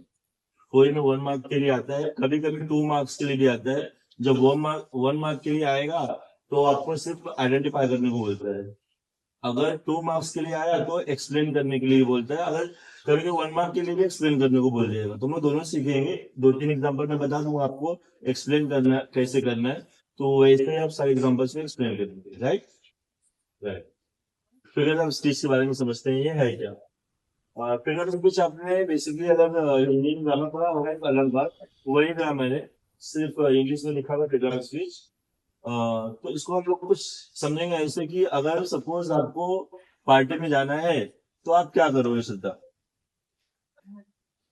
पोएम में 1 मार्क के लिए आता है, कभी कभी 2 मार्क्स के लिए भी आता है। जब 1 मार्क के लिए आएगा तो आपको सिर्फ आइडेंटिफाई करने को बोलता है। अगर 2 मार्क्स के लिए आया तो एक्सप्लेन करने के लिए बोलता है। अगर कभी कभी 1 मार्क के लिए भी एक्सप्लेन करने को बोल देगा। तो हम लोग दोनों सीखेंगे, 2-3 एग्जाम्पल में बता दूंगा आपको एक्सप्लेन करना कैसे करना है, तो वैसे आप सारे एग्जाम्पल्स में एक्सप्लेन करेंगे। Right right. Figure of speech के बारे में समझते हैं, ये है क्या। फिगर ऑफ स्पीच आपने बेसिकली अगर हिंदी में ग्रामर पढ़ा होगा एक अलग बात, वही ग्रामर है, सिर्फ इंग्लिश में लिखा हुआ फिगर ऑफ स्पीच। तो इसको हम लोग कुछ समझेंगे ऐसे कि अगर सपोज आपको पार्टी में जाना है तो आप क्या करोगे श्रद्धा?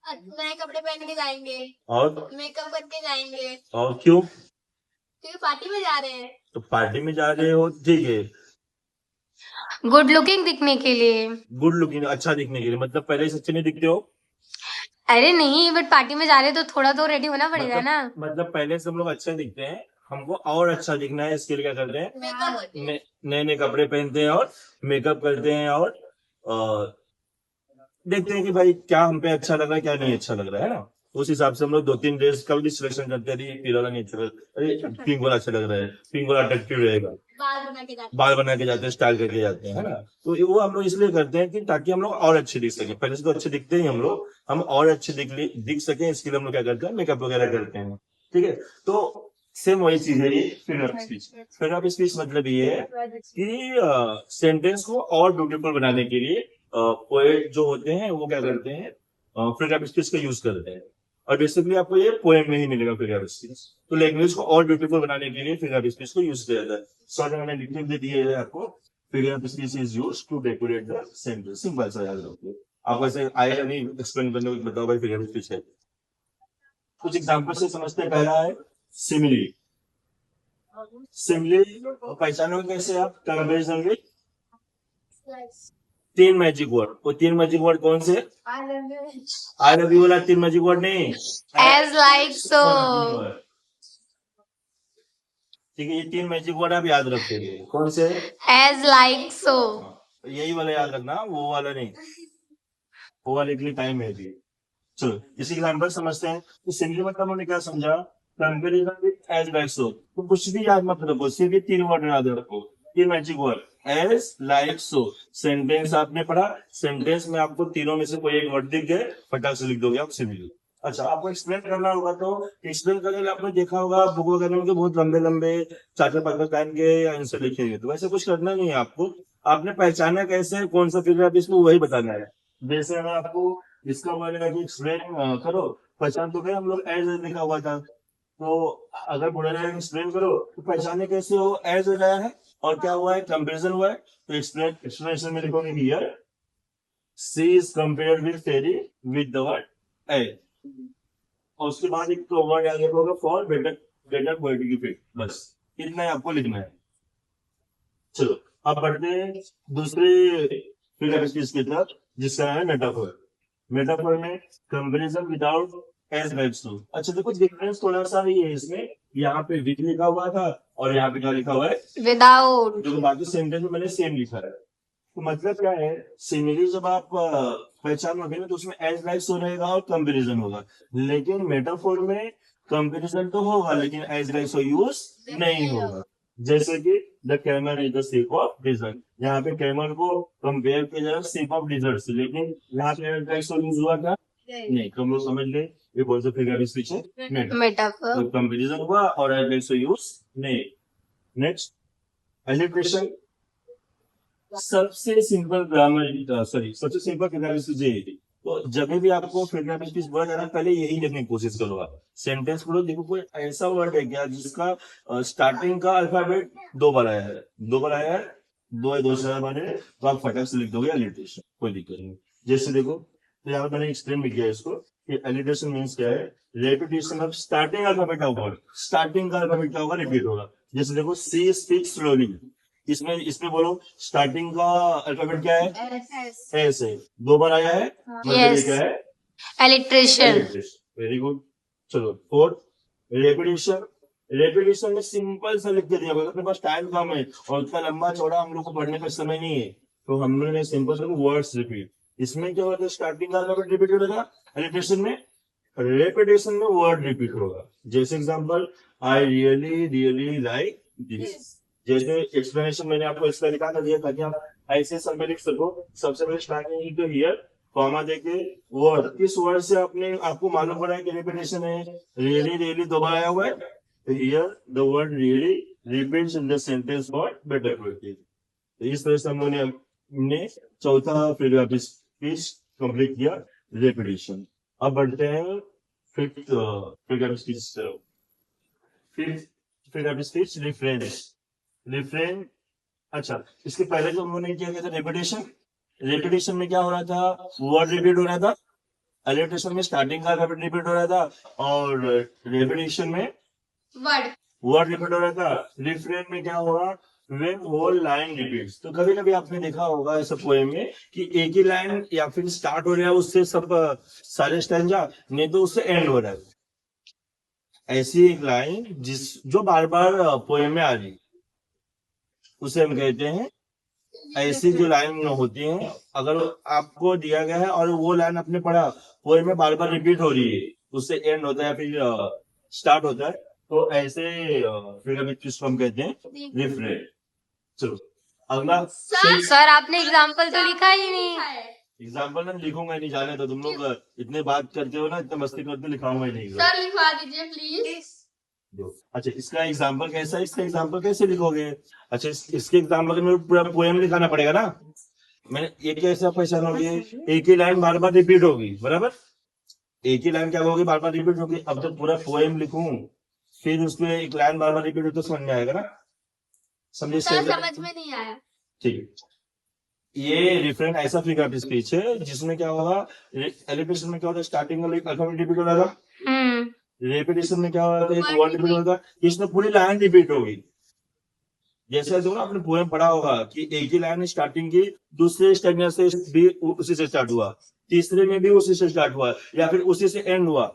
नए कपड़े पहन के जाएंगे,
और
मेकअप करके जाएंगे,
और क्यों?
क्योंकि पार्टी में जा रहे हैं।
तो पार्टी में जा रहे हो, ठीक है,
गुड लुकिंग दिखने के लिए।
गुड लुकिंग, अच्छा दिखने के लिए, मतलब पहले से अच्छे नहीं दिखते हो?
अरे नहीं, बट पार्टी में जा रहे तो थोड़ा तो रेडी होना पड़ेगा ना।
मतलब पहले से हम लोग अच्छे दिखते हैं, हमको और अच्छा दिखना है, इसके लिए क्या करते हैं,
मेकअप होती है।
नए नए कपड़े पहनते हैं और मेकअप करते हैं और देखते हैं कि भाई क्या हम पे अच्छा लग रहा है, क्या नहीं अच्छा लग रहा है ना। उस हिसाब से हम लोग 2-3 ड्रेस का भी सिलेक्शन करते हैं। पीला वाला नहीं अच्छा लग, अरे पिंक वाला अच्छा लग रहा है, पिंक वाला अट्रैक्टिव रहेगा,
बाल बना के जाते
बाल बना के जाते हैं, स्टाइल करके जाते हैं, है ना। तो ये वो हम लोग इसलिए करते हैं कि ताकि हम लोग और अच्छे दिख सके। पहले से तो अच्छे दिखते ही हम लोग, हम और अच्छे दिख सके, इसके लिए हम लोग क्या करते हैं, मेकअप वगैरह करते हैं। ठीक है, तो सेम वही चीज है ये figure of speech. Figure of speech मतलब ये है कि सेंटेंस को और ब्यूटीफुल बनाने के लिए पोएट जो होते हैं वो क्या करते हैं, फिगर ऑफ स्पीच का यूज करते हैं। और बेसिकली आपको ये पोएम में ही मिलेगा फिगर ऑफ स्पीच। तो लैंग्वेज को और ब्यूटीफुल बनाने के लिए फिगर ऑफ स्पीच को यूज किया जाता है। शॉर्ट में मैंने लिखने दे दिया है आपको, figure of speech is used to decorate the sentence. Simple सा याद रखो। आपको ऐसे आएगा नहीं एक्सप्लेन करने को, बताओ भाई फिगर ऑफ स्पीच है। कुछ एग्जांपल से समझते हैं। पहला है सिमिली। सिमिली पहचानोगे कैसे आप, कंपैरिजन विद
हैं।
3 मैजिक वर्ड। वो 3 मैजिक वर्ड कौन से? आई लव यू वाला 3 मैजिक वर्ड नहीं,
As like so.
ठीक है, ये 3 मैजिक वर्ड आप याद रखेंगे। कौन से?
As like so.
यही वाला याद रखना, वो वाला नहीं, वो वाले के लिए टाइम है अभी। चलो इसी एग्जाम्पल समझते हैं। तो सिंपली मतलब हमने क्या समझा, comparison with as like so. तो कुछ भी याद मत रखो, सिर्फ ये 3 वर्ड याद रखो, 3 magic word, as like so. Sentence आपने पढ़ा, सेंटेंस में आपको तीनों में से कोई एक वर्ड दिख गए, फटाक से लिख दोगे आप सिमिली। अच्छा, आपको एक्सप्लेन करना होगा तो एक्सप्लेन करने के लिए आपने देखा होगा बुक वगैरह में बहुत लंबे लंबे 4-5 लाइन के आंसर लिखे हुए, तो वैसे कुछ करना नहीं है आपको। आपने पहचाना कैसे कौन सा फिगर इसको वही बताना है। जैसे अगर आपको इसका बोलेगा कि एक्सप्लेन करो, पहचान तो गए हम लोग, एज लिखा हुआ था, तो अगर बोला जाए एक्सप्लेन करो तो पहचाने कैसे हो, एज हो गया है और क्या हुआ है, कंपेरिजन हुआ है। तो एक्सप्लेनेशन में लिखोगे here she is compared with fairy with the word as, और उसके बाद एक तो वर्ड याद रखोगे फॉर बेटर क्वालिटी की फिट। बस इतना ही आपको लिखना है। चलो अब बढ़ते हैं दूसरे फिगर स्पीच की तरफ, जिसका है मेटाफोर। मेटाफोर में comparison without as likes to. अच्छा देखो डिफरेंस थोड़ा सा ही है इसमें, यहाँ पे विद लिखा हुआ था और यहाँ पे क्या लिखा हुआ है,
Without.
जो बाकी सेंटेंस में मैंने सेम लिखा है। तो मतलब क्या है, सिमिली जब आप पहचानोगे ना तो उसमें एज लाइक्स रहेगा और कंपैरिजन होगा। लेकिन मेटाफोर में कंपैरिजन तो होगा लेकिन एज लाइक्स यूज नहीं होगा। जैसे कि the camel is the shape of dessert, यहाँ पे कैमल को कंपेयर किया जाएगा शेप ऑफ डिजर्ट से, लेकिन यहाँ पे एज लाइक्स यूज हुआ था नहीं। तो हम लोग समझ ले ये कौन सा फिगर स्पीच है,
Metaphor.
तो कंपैरिजन हुआ और एज लाइक्स यूज नहीं। Next alliteration. सबसे सिंपल ग्रामर, सॉरी सबसे सिंपल फिगर स्पीच है। तो जब भी आपको फिगर स्पीच बोला जाना पहले यही लिखने की कोशिश करो। आप सेंटेंस बोलो, देखो कोई ऐसा वर्ड है क्या जिसका स्टार्टिंग का अल्फाबेट 2 बार आया है, 2 बार आया है, 2 है 2 से बने, तो आप फटाक से लिख दोगे एलिट्रेशन, कोई दिक्कत नहीं। जैसे देखो, तो यहाँ पर मैंने एक्सप्लेन भी किया है इसको कि एलिटेशन मीन्स क्या है, repetition of starting alphabet of word, starting का अल्फाबेट क्या होगा, रिपीट होगा। जैसे देखो, सी स्पीक स्लोली, इसमें बोलो स्टार्टिंग का अल्फाबेट क्या है, एस है, 2 बार आया है, मतलब ये
Yes.
क्या है,
इलेक्ट्रिशियन।
Very good. चलो, 4 रेपिटेशन। रेपिटेशन में सिंपल सा लिख के दिया होगा, अपने पास टाइम कम है और उतना लंबा चौड़ा हम लोग को पढ़ने का समय नहीं है, तो हम लोगों ने सिंपल से वर्ड्स रिपीट। इसमें क्या होता है, स्टार्टिंग का अल्फाबेट रिपीट होगा, रेपिटेशन में वर्ड रिपीट होगा। जैसे example, I really really like this. जैसे एक्सप्लेनेशन मैंने आपको इसका लिखा था दिया ताकि आप ऐसे सब में लिख सको। सबसे पहले स्टार्टिंग तो हियर कॉमा देके वर्ड, किस वर्ड से आपको मालूम पड़ा है कि रिपीटेशन है, रियली रियली 2 बार आया हुआ है, तो here the word really repeats in the sentence for better quality. इस तरह से हमने चौथा फिगर ऑफ स्पीच कंप्लीट किया, रेपिटेशन। अब बढ़ते हैं फिफ्थ फिगर ऑफ स्पीच तरफ। Fifth figure of speech, refrain. अच्छा, इसके पहले जो हमने किया गया था रेपिटेशन, रेपिटेशन में क्या हो रहा था, वर्ड रिपीट हो रहा था, एलिटेशन में स्टार्टिंग का अल्फाबेट रिपीट हो रहा था, और रेपिटेशन में वर्ड रिपीट हो रहा था। रिफ्रेन में क्या हो रहा, when whole line repeats। तो कभी कभी आपने देखा होगा ऐसा पोएम में कि एक ही लाइन या फिर स्टार्ट हो रहा है उससे सब सारे स्टैंजा, नहीं तो उससे एंड हो रहा है। ऐसी एक लाइन जो बार बार पोएम में आ रही, उसे हम कहते हैं, ऐसी जो लाइन होती है, अगर आपको दिया गया है और वो लाइन आपने पढ़ा, पोएम में बार बार रिपीट हो रही है, उससे एंड होता है फिर स्टार्ट होता है, तो ऐसे फिर इसको हम कहते हैं रिफ्रेन। चलो अगला,
सर आपने एग्जाम्पल तो लिखा ही नहीं।
एग्जाम्पल मैं लिखूंगा नहीं, जाने तो तुम लोग इतने बात करते हो ना, इतने मस्ती करते, लिखाऊंगा ही नहीं।
सर लिखवा दीजिए प्लीज।
अच्छा, इसका एग्जाम्पल कैसा है, इसका एग्जाम्पल कैसे लिखोगे? अच्छा, इसके एग्जाम्पल के मेरे पूरा पोएम लिखाना पड़ेगा ना। मैंने ये कैसे आप पहचानोगे, एक ही लाइन बार बार रिपीट होगी, बराबर, एक ही लाइन क्या होगी, बार बार रिपीट होगी। अब जब पूरा पोएम लिखूं फिर उसमें एक लाइन बार बार रिपीट हो तो समझ में आएगा ना, समझे?
समझ में नहीं आया।
ठीक है, ये रिफरेंट ऐसा फिगर ऑफ स्पीच है जिसमें क्या होगा, एलिटेशन में क्या होता है, स्टार्टिंग में अल्फाबेट रिपीट हो रहा था, रेपिटेशन में क्या होता है, एक वर्ड रिपीट होता है, इसमें पूरी लाइन रिपीट होगी। जैसे जो ना आपने पोएम पढ़ा होगा कि एक ही लाइन स्टार्टिंग की, दूसरे स्टेंजा से भी उसी से स्टार्ट हुआ, तीसरे में भी उसी से स्टार्ट हुआ, या फिर उसी से एंड हुआ,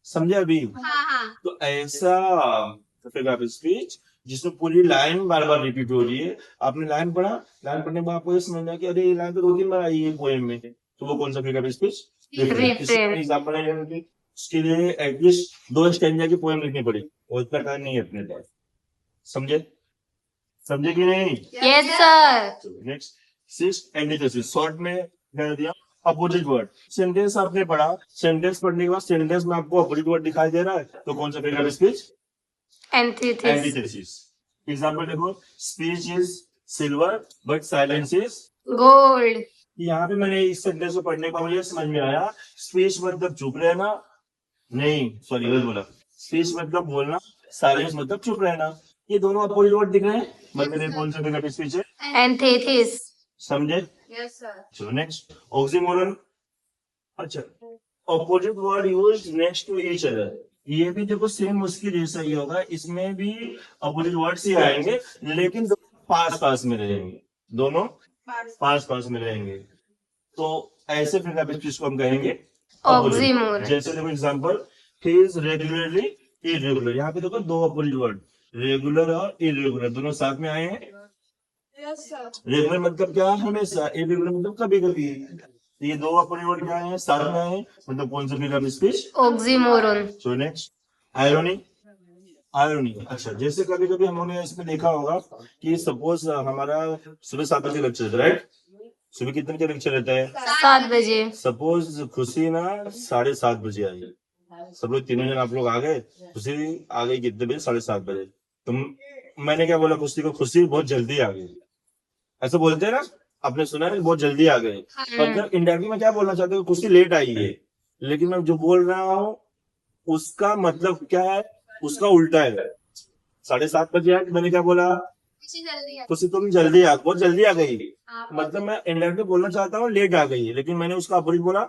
समझे अभी?
हाँ।
तो ऐसा फिगर ऑफ स्पीच जिसमें पूरी लाइन बार बार रिपीट हो रही है। आपने लाइन पढ़ा, लाइन पढ़ने के बाद आपको ये समझना कि अरे ये लाइन तो 2-3 बार आई है पोएम में, तो वो कौन सा फिगर ऑफ स्पीच? एग्जाम्पल है कि उसके लिए एटलीस्ट 2 स्टैंजा की पोएम लिखनी पड़ी, और इतना टाइम नहीं है अपने पास, समझे कि नहीं?
Yes sir.
Next, sixth antithesis, short में क्या दिया, अपोजिट वर्ड। सेंटेंस आपने पढ़ा, सेंटेंस पढ़ने के बाद सेंटेंस में आपको अपोजिट वर्ड दिखाई दे रहा है, तो कौन सा figure of speech? Antithesis. Example देखो, speech is silver but silence is
gold.
यहाँ पे मैंने इस सेंटेंस को पढ़ने का मुझे समझ में आया, स्पीच मतलब चुप रहना, नहीं सॉरी गलत बोला, स्पीच मतलब बोलना, साइलेंस मतलब चुप रहना। ये दोनों अपोजिट वर्ड दिख रहे हैं, मतलब कौन सा फिगर ऑफ स्पीच है?
एंटीथेसिस।
समझे?
Yes sir.
चलो नेक्स्ट, ऑक्सीमोरन। अच्छा, opposite word used next to each other, ये भी देखो सेम उसकी जैसा ही होगा, इसमें भी अपोजिट वर्ड्स ही आएंगे, लेकिन पास पास में रहेंगे, दोनों पास पास में रहेंगे, तो ऐसे फिगर ऑफ स्पीच को हम कहेंगे
ऑक्सीमोरन।
जैसे देखो example, he is regularly irregular, यहाँ पे देखो 2 अपोजिट वर्ड, रेगुलर और इरेगुलर दोनों साथ में आए हैं।
Yes sir.
रेगुलर मतलब क्या, हमेशा, इरेगुलर मतलब कभी कभी, ये 2 अपोजिट वर्ड क्या है, साथ में आए, मतलब कौन सा figure of speech?
Oxymoron.
So next, irony. अच्छा, जैसे कभी कभी हमने इसमें देखा होगा कि सपोज हमारा सुबह 7 बजे लेक्चर रहता है, राइट? सुबह कितने बजे लेक्चर रहता है?
7 बजे।
सपोज खुशी ना 7:30 बजे आई, सब लोग तीनों जन आप लोग आ गए, खुशी आ गई कितने बजे? 7:30 बजे। तो मैंने क्या बोला खुशी को, खुशी बहुत जल्दी आ गई, ऐसा बोलते हैं ना, आपने सुना है बहुत जल्दी आ गए, मतलब इंडायरेक्टली मैं क्या बोलना चाहता हूँ, खुशी लेट आई है, लेकिन मैं जो बोल रहा हूँ उसका मतलब क्या है, उसका उल्टा है। 7:30 बजे आए, मैंने क्या बोला,
जल्दी
खुशी तुम जल्दी आ, बहुत जल्दी आ गई, मतलब मैं इंडिरेक्टली बोलना चाहता हूँ लेट आ गई है, लेकिन मैंने उसका अपोजिट बोला,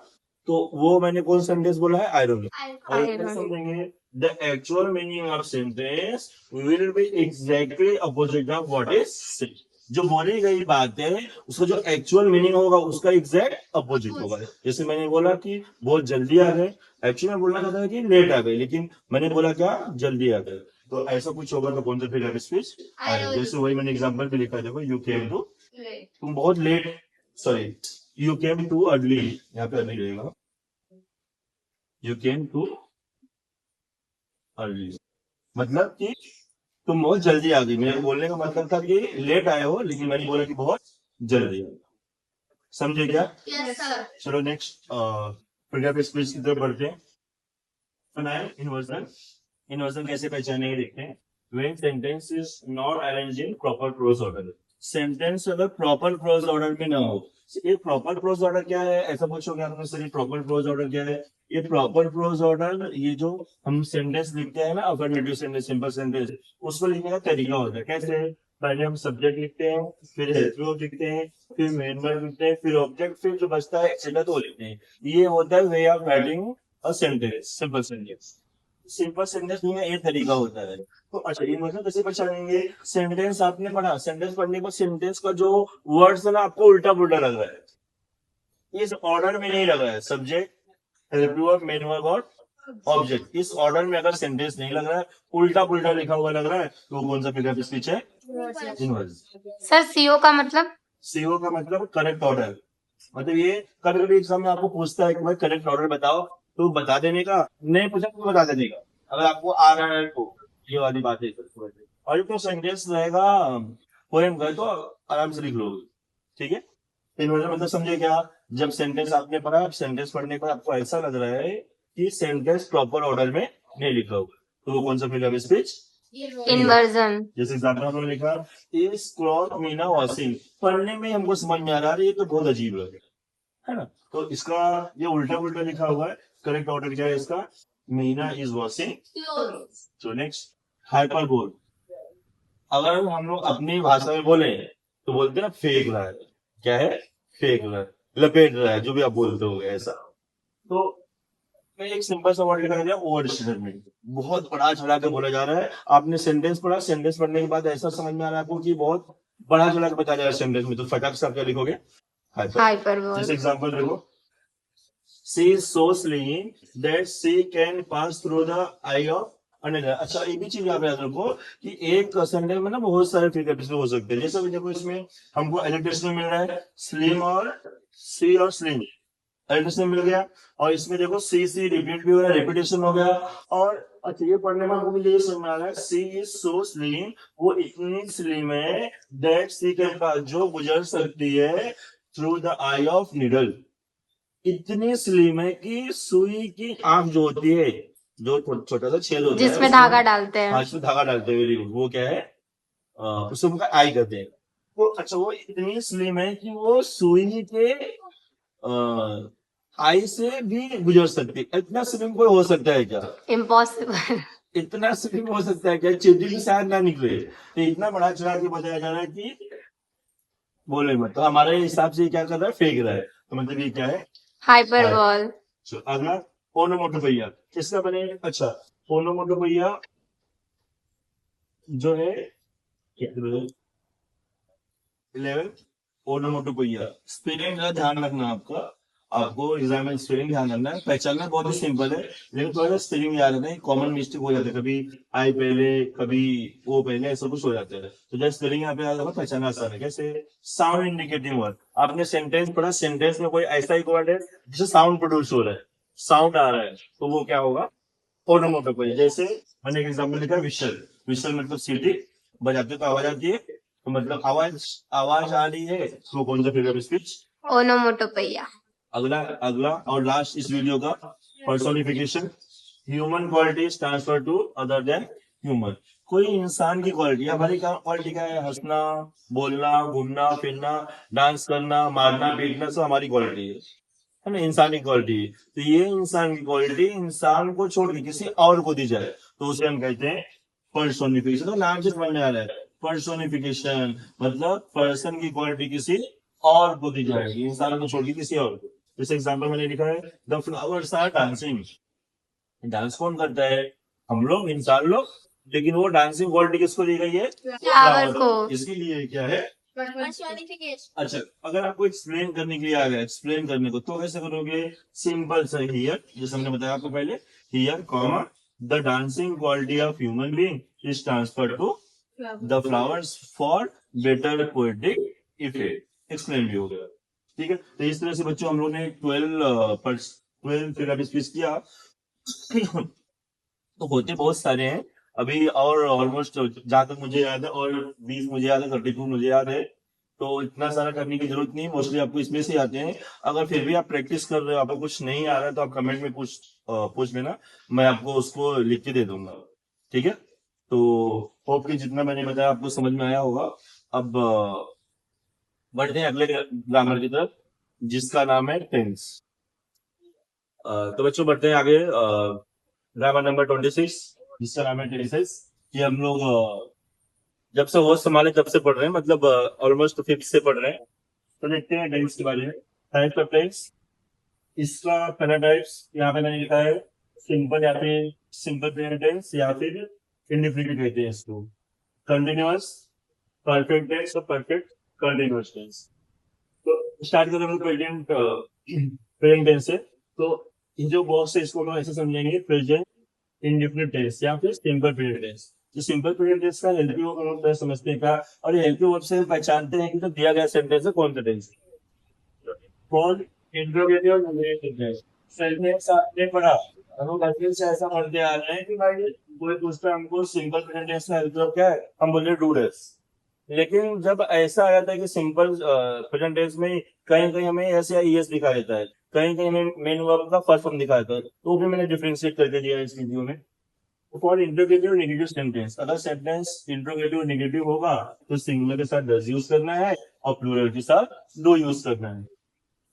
तो वो मैंने कौन सेंटेंस बोला है? आयरोनिक। और इसमें
Ironic.
समझेंगे the actual meaning of sentence will be exactly opposite of what is said. जो बोली गई बात है उसका जो एक्चुअल मीनिंग होगा उसका एग्जैक्ट अपोजिट होगा। जैसे मैंने बोला कि बहुत जल्दी आ गए, एक्चुअली मैं बोलना चाहता था कि लेट आ गए, लेकिन मैंने बोला क्या? जल्दी आ गए। तो ऐसा कुछ होगा तो कौन सा फिगर ऑफ स्पीच? जैसे वही मैंने एग्जांपल पे लिखा, देखो यू केम टू, तुम बहुत late, sorry you came too early, यहाँ पे अर्ली रहेगा, यू केम टू अर्ली, मतलब कि तुम बहुत जल्दी आ गई। मेरे बोलने का मतलब था कि लेट आए हो, लेकिन मैंने बोला कि बहुत जल्दी आए। समझे क्या?
Yes, sir.
चलो नेक्स्ट फिगर ऑफ स्पीच की तरफ बढ़ते हैं। इन्वर्जन, इन्वर्जन कैसे पहचानेंगे देखते हैं। When sentence is not arranged in proper prose order, sentence अगर प्रॉपर प्रोज ऑर्डर में ना हो। ये प्रॉपर प्रोज ऑर्डर क्या है? ऐसा पूछोगे आप मुझसे, ये प्रॉपर प्रोज ऑर्डर क्या है? ये प्रॉपर प्रोज ऑर्डर, ये जो हम सेंटेंस लिखते हैं ना, अफर्मेटिव सेंटेंस, सिंपल सेंटेंस, उसको लिखने का तरीका होता है। कैसे? पहले हम सब्जेक्ट लिखते हैं, फिर हेल्प वर्ब लिखते हैं, फिर मेन वर्ब लिखते हैं, फिर ऑब्जेक्ट, फिर जो बचता है एक्सेट्रा तो लिखते हैं। ये होता है way of writing a sentence, simple sentence. Simple sentence में ये तरीका होता है। तो अच्छा, ये मतलब कैसे पहचानेंगे? सेंटेंस आपने पढ़ा, सेंटेंस पढ़ने के बाद सेंटेंस का जो वर्ड्स है ना, आपको उल्टा पुल्टा लग रहा है, इस ऑर्डर में नहीं लग रहा है, subject, help verb, main verb और ऑब्जेक्ट, इस ऑर्डर में अगर सेंटेंस नहीं लग रहा है, उल्टा पुल्टा लिखा हुआ लग रहा है, तो कौन सा फिगर ऑफ स्पीच है? इनवर्स।
सर सीओ का मतलब?
सीओ का मतलब करेक्ट ऑर्डर। मतलब ये कभी कभी एग्जाम में आपको पूछता है कि भाई करेक्ट ऑर्डर बताओ, तो बता देने का, नहीं पूछा तो बता देने का, अगर आपको आ रहा है तो। ये वाली बात है। और जो सेंटेंस रहेगा पोएम का, तो आराम से लिख लोगे, ठीक है। इन्वर्जन मतलब समझे क्या? जब सेंटेंस आपने पढ़ा, सेंटेंस पढ़ने पर आपको ऐसा लग रहा है कि सेंटेंस प्रॉपर ऑर्डर में नहीं लिखा हुआ, तो वो कौन सा फिगर ऑफ स्पीच?
इन्वर्जन।
जैसे एग्जाम्पल हमने लिखा, इस क्लॉथ मीना वॉशिंग, पढ़ने में हमको समझ में आ रहा है ये तो बहुत अजीब लग रहा है ना, तो इसका ये उल्टा उल्टा लिखा हुआ है। करेक्ट ऑर्डर क्या है इसका? Meena is washing. तो नेक्स्ट, हाइपरबोल। अगर हम लोग अपनी भाषा में बोले तो बोलते हैं ना फेंक रहा है। क्या है? फेंक रहा है, लपेट रहा है, जो भी आप बोलते हो ऐसा। तो मैं एक सिंपल सा वर्ड लिखा दिया, ओवर स्टेटमेंट। बहुत बड़ा चढ़ा के बोला जा रहा है। आपने सेंटेंस पढ़ा, सेंटेंस पढ़ने के बाद ऐसा समझ में आ रहा है आपको कि बहुत बड़ा चढ़ा के बताया जा रहा है सेंटेंस में, तो फटाक से आप क्या लिखोगे?
हाइपरबोल।
जैसे एग्जांपल देखो, she is so slim that she can pass through the eye of another. अच्छा, ये भी चीज आप याद रखो कि एक सेंटेंस में ना बहुत सारे फिगर हो सकते हैं। जैसे देखो इसमें हमको इलेक्ट्रिसिटी मिल रहा है, स्लिम और सी और स्लिम इलेक्ट्रिसिटी मिल गया, और इसमें देखो सी सी रिपीट भी हो रहा है, रिपीटेशन हो गया। और अच्छा, ये पढ़ने में हमको मुझे ये समझ में आ रहा है, सी इज सो स्लिम, वो इतनी स्लिम है दैट सी कैन पास, जो गुजर सकती है through the eye of needle. इतनी स्लिम है कि सुई की आंख जो होती है, जो छोटा सा छेद होता है
जिसमें धागा डालते हैं।
हाँ, इसमें धागा डालते हैं, वेरी गुड। वो क्या है? उसको उनका आई कहते हैं। तो अच्छा, वो इतनी स्लिम है कि वो सुई के आई से भी गुजर सकती है। इतना स्लिम कोई हो सकता है क्या?
इम्पॉसिबल।
इतना स्लिम हो सकता है क्या? चीटी भी शायद ना निकले। तो इतना बड़ा चढ़ा के बताया जा रहा है कि बोले मत। तो हमारे हिसाब से क्या कर रहा है? फेंक रहा है। तो मतलब ये क्या है?
हाइपरबोल।
अगला, ओनोमोटोपोइया किसका बने? अच्छा, ओनोमोटोपोइया जो है 11 ओनोमोटोपोइया। स्पेलिंग का ध्यान रखना आपको एग्जाम में स्पेलिंग ध्यान रखना है। पहचानना बहुत ही सिंपल है, लेकिन थोड़ा सा स्पेलिंग याद रखना है। कॉमन मिस्टेक हो जाता है, कभी आई पहले, कभी ओ पहले, ऐसा कुछ हो जाता है। तो जब स्पेलिंग यहाँ पे याद रखना, पहचानना आसान है। कैसे? Sound indicating word. आपने सेंटेंस पढ़ा, सेंटेंस में कोई ऐसा एक वर्ड है जिसे साउंड प्रोड्यूस हो रहा है, साउंड आ रहा है, तो वो क्या होगा? ओनोमोटोपोइया। जैसे मैंने एक एग्जाम्पल लिखा, विशल। विशल मतलब सीटी, बजाते तो आवाज आती है, तो मतलब आवाज आ रही है, तो कौन सा फिगर ऑफ स्पीच?
ओनोमोटोपोइया।
अगला और लास्ट इस वीडियो का, personification. Human quality transfer to other than human. कोई इंसान की क्वालिटी, हमारी क्वालिटी क्या है? हंसना, बोलना, घूमना फिरना, डांस करना, मारना पीटना, सब हमारी क्वालिटी है ना, इंसान की क्वालिटी। तो ये इंसान की क्वालिटी इंसान को छोड़ के किसी और को दी जाए, तो उसे हम कहते हैं पर्सोनिफिकेशन। तो नाम से समझ में आ रहा है, पर्सोनिफिकेशन मतलब पर्सन की क्वालिटी किसी और को दी जाएगी, इंसान को छोड़ के किसी और को। जैसे एग्जाम्पल मैंने लिखा है, the flowers are dancing. Dance कौन करता है? हम लोग, इंसान लोग। लेकिन वो डांसिंग क्वालिटी किसको दी गई है?
फ्लावर को।
इसके लिए क्या है?
Personification.
अच्छा, अगर आपको एक्सप्लेन करने के लिए आ गया, एक्सप्लेन करने को, तो कैसे करोगे? सिंपल सा हियर, जैसे हमने बताया आपको पहले, here comma the dancing quality of human being is transfer to the flowers for better poetic effect. Explain भी हो गया। ठीक है, तो इस तरह से बच्चों हम लोग ने 12 फिगर ऑफ स्पीच किया। तो होते बहुत सारे हैं अभी, और ऑलमोस्ट जहां तक मुझे याद है, और 20 मुझे याद है, 32 मुझे याद है। तो इतना सारा करने की जरूरत नहीं, मोस्टली आपको इसमें से आते हैं। अगर फिर भी आप प्रैक्टिस कर रहे हो, आपको कुछ नहीं आ रहा है, तो आप कमेंट में पूछ लेना, मैं आपको उसको लिख के दे दूंगा। ठीक है, तो होप कि जितना मैंने बताया आपको समझ में आया होगा। अब बढ़ते हैं अगले ग्रामर की तरफ, जिसका नाम है टेंस। तो बच्चों बढ़ते हैं आगे। ग्रामर नंबर 26, जिसका नाम है टेंसेस। ये हम लोग जब से होश संभाले तब से पढ़ रहे हैं, मतलब ऑलमोस्ट 5th से पढ़ रहे हैं। तो देखते हैं टेंस के बारे में। टाइप्स ऑफ टेंस, इसका पहला टाइप्स यहाँ पे मैंने लिखा है, सिंपल या फिर सिंपल प्रेजेंट टेंस, या फिर इंडेफिनिट कहते हैं इसको। कंटिन्यूअस, परफेक्ट टेंस और परफेक्ट कंटिन्यूअस टेंस। तो स्टार्ट करें हम प्रेजेंट प्रेजेंट टेंस से। तो ये जो बॉक्स है इसको हम ऐसे समझेंगे, प्रेजेंट इंडेफिनिट टेंस या फिर सिंपल प्रेजेंट टेंस। जो सिंपल प्रेजेंट टेंस का हेल्प वर्ब हम लोग समझते हैं का, और ये हेल्प वर्ब से हम पहचानते हैं कि जो दिया गया सेंटेंस है कौन सा टेंस है। कौन इंट्रोगेटिव और नेगेटिव टेंस। सेंटेंस आपने पढ़ा, हम लोग बचपन से ऐसा पढ़ते आ रहे हैं कि भाई कोई पूछता है हमको सिंपल प्रेजेंट टेंस का हेल्प वर्ब क्या है, हम बोले डू डेस। लेकिन जब ऐसा आ जाता है कि सिंपल प्रेजेंट टेंस में कहीं कहीं हमें एस या ईएस दिखा देता है, कहीं कहीं हमें मेन वर्ब का फर्स्ट फॉर्म दिखा देता है, तो भी मैंने डिफरेंशिएट करके दिया है इस वीडियो में। फॉर इंट्रोगेटिव नेगेटिव सेंटेंस, अगर सेंटेंस इंट्रोगेटिव नेगेटिव होगा तो सिंगुलर के साथ डज यूज करना है और प्लूरल के साथ डू यूज करना है।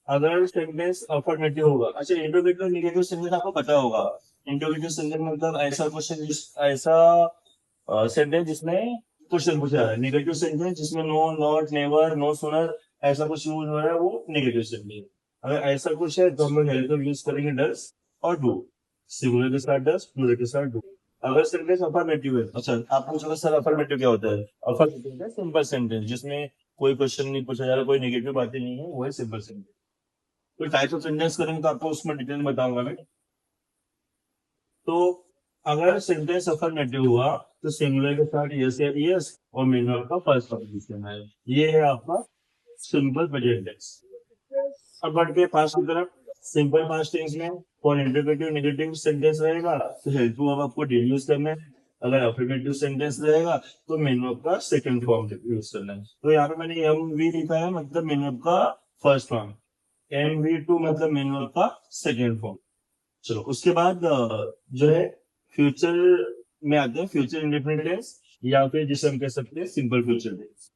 अगर सेंटेंस अफर्मेटिव होगा, अच्छा इंट्रोगेटिव नेगेटिव सेंटेंस आपको पता होगा। इंट्रोगेटिव सेंटेंस मतलब ऐसा क्वेश्चन, ऐसा सेंटेंस जिसमें क्वेश्चन पूछा है। नेगेटिव सेंटेंस जिसमें no, not, never, no sooner ऐसा कुछ यूज हो रहा है, वो नेगेटिव सेंटेंस। अगर ऐसा कुछ है तो हम लोग हेल्प यूज करेंगे डज और डू, सिंगुलर के साथ डज, प्लूरल के साथ डू। अगर सेंटेंस अफर्मेटिव है, अच्छा आप पूछोगे सर अफर्मेटिव क्या होता है? अफर्मेटिव है सिंपल सेंटेंस जिसमें कोई क्वेश्चन नहीं पूछा जा रहा, कोई नेगेटिव बातें नहीं है, वो है सिंपल सेंटेंस। तो टाइप्स ऑफ सेंटेंस करेंगे तो आपको उसमें डिटेल में बताऊंगा मैं। तो अगर सेंटेंस अफर्मेटिव हुआ तो सिंगुलर के साथ यस या यस और मेन वर्ब का फर्स्ट फॉर्म यूज करना है। ये है आपका सिंपल प्रेजेंट टेंस। अब बढ़ते हैं पास्ट की तरफ। सिंपल पास्ट टेंस में फॉर इंट्रोगेटिव नेगेटिव सेंटेंस रहेगा तो हेल्प वर्ब आपको डेली यूज करना है। अगर अफर्मेटिव सेंटेंस रहेगा तो मेन वर्ब का सेकंड फॉर्म यूज करना है। तो यहाँ पे मैंने एम वी लिखा है, मतलब मेन वर्ब का फर्स्ट फॉर्म। MV2 मतलब मेन वर्ब का सेकंड फॉर्म। चलो उसके बाद जो है फ्यूचर में आते हैं, फ्यूचर इंडेफिनिट टेंस, या फिर जिसे हम कह सकते हैं सिंपल फ्यूचर टेंस।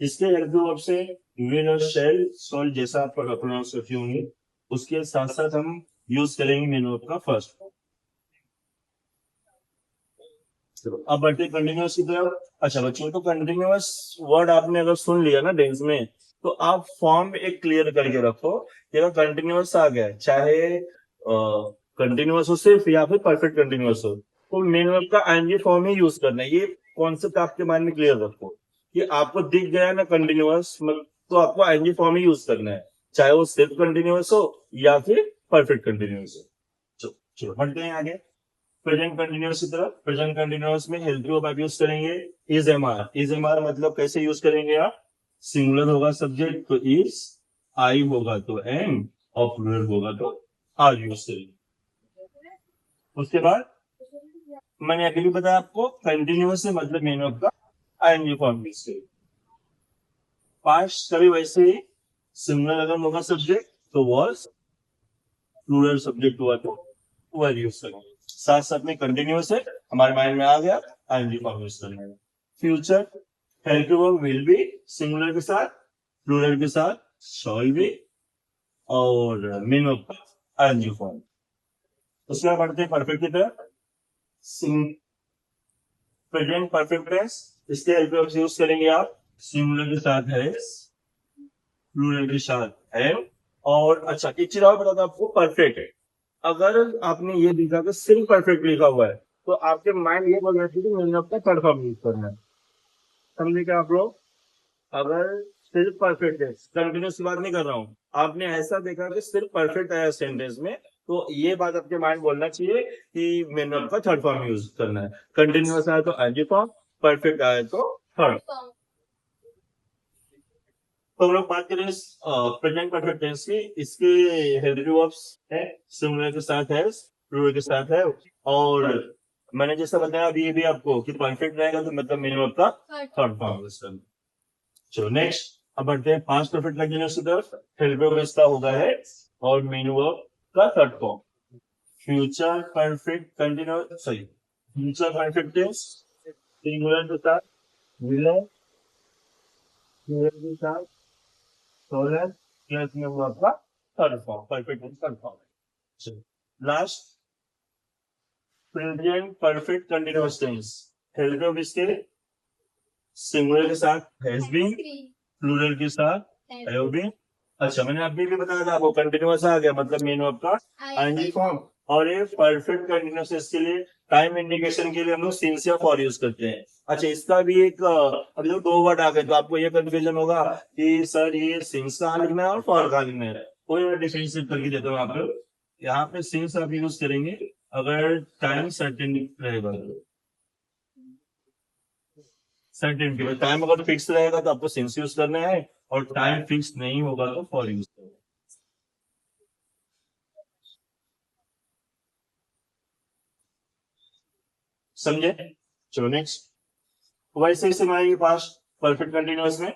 इसके हेल्प वर्ब से विल और शैल, सॉल जैसा आप प्रोनाउंस करते होंगे, उसके साथ साथ हम यूज करेंगे मेन वर्ब का फर्स्ट। चलो अब बढ़ते कंटिन्यूअस की तरफ। अच्छा बच्चों, तो कंटिन्यूअस वर्ड आपने अगर सुन लिया ना टेंस में, तो आप फॉर्म एक क्लियर करके रखो कि अगर कंटिन्यूअस आ गया, चाहे कंटिन्यूअस हो सिर्फ या फिर परफेक्ट कंटिन्यूअस हो, तो मेन वर्ब का आईएनजी फॉर्म ही यूज करना है। ये कॉन्सेप्ट आपके माइंड में क्लियर रखो कि आपको दिख गया ना कंटिन्यूअस, तो आपको आईएनजी फॉर्म ही यूज करना है, चाहे वो सिर्फ कंटिन्यूअस हो या फिर परफेक्ट कंटिन्यूअस हो। चलो बढ़ते हैं आगे प्रेजेंट कंटिन्यूअस की तरफ। प्रेजेंट कंटिन्यूअस में हेल्प वर्ब आप यूज करेंगे is am are. Is am are मतलब कैसे यूज करेंगे आप? सिंगुलर होगा सब्जेक्ट तो इज, आई होगा तो एम और प्लूरल होगा तो आर यूज करेंगे। उसके बाद मैंने अभी भी बताया आपको कंटिन्यूअस से मतलब मेन वर्ब का आईएनजी फॉर्म यूज करेंगे। पास्ट कभी वैसे ही, सिंगुलर अगर होगा सब्जेक्ट तो वॉज, प्लूरल सब्जेक्ट हुआ तो वर यूज करेंगे। साथ साथ में कंटिन्यूअस है, हमारे माइंड में आ गया आईएनजी फॉर्म यूज करना है। Future help verb will be, singular के साथ, प्लूरल के साथ शॉल बी और मेन वर्ब का आईएनजी फॉर्म। उसके बाद बढ़ते हैं परफेक्ट की तरफ। प्रेजेंट परफेक्ट टेंस, इसके हेल्प वर्ब यूज करेंगे आप सिंगुलर के साथ हैज, प्लूरल के साथ हैव। और अच्छा एक चीज और बता दूं आपको, परफेक्ट है। अगर आपने ये देखा कि सिर्फ परफेक्ट लिखा हुआ है तो आपके माइंड ये बोल रहा है कि मैंने अपना थर्ड फॉर्म यूज करना है। समझे क्या आप लोग? अगर सिर्फ परफेक्ट है, कंटिन्यूस की बात नहीं कर रहा हूँ, आपने ऐसा देखा कि सिर्फ परफेक्ट आया सेंटेंस में, तो ये बात आपके माइंड बोलना चाहिए कि मैंने आपका थर्ड फॉर्म यूज करना है। कंटिन्यूस आया तो आईएनजी फॉर्म, परफेक्ट आया तो थर्ड। तो हम लोग बात करें प्रेजेंट परफेक्ट टेंस की। इसके हेल्पिंग वर्ब्स है, सिंगुलर के साथ है, प्लूरल के साथ है। और मैंने जैसा बताया अभी ये भी आपको कि परफेक्ट रहेगा तो मतलब मेन वर्ब का थर्ड फॉर्म। चलो नेक्स्ट, अब बढ़ते हैं पांच परफेक्ट कंटीन्यूअस की तरफ। हेल्पिंग वर्ब इसका होगा है और मेन वर्ब का third form. Future perfect continuous, sorry, future perfect tense singular के साथ विल है, प्लूरल के साथ सोलर, प्लस में हुआ आपका third form, perfect tense third form. Last, present perfect continuous tense helping verb इसके सिंगुलर के साथ हैज बीन, प्लूरल के साथ हैव बीन। अच्छा मैंने अभी भी बताया था आपको, कंटीन्यूअस आ गया मतलब मेन वर्ब का आईएनजी फॉर्म। और ये परफेक्ट कंटीन्यूअस के लिए टाइम इंडिकेशन के लिए हम लोग सिंस या फॉर यूज करते हैं। अच्छा इसका भी एक अभी तो दो वर्ड आ गए तो आपको ये कंफ्यूजन होगा कि सर ये सिंस कहाँ लिखना है और फॉर कहाँ लिखना है। कोई मैं डिफरेंशिएट करके देता हूँ आप लोग। यहाँ पे सिंस आप यूज करेंगे अगर टाइम सर्टेन रहेगा, सर्टेन के टाइम अगर फिक्स रहेगा तो आपको सिंस यूज करना है, और टाइम फिक्स नहीं होगा तो फॉर यूज करना है। समझे? चलो नेक्स्ट, वैसे ही हमारे पास परफेक्ट कंटीन्यूअस में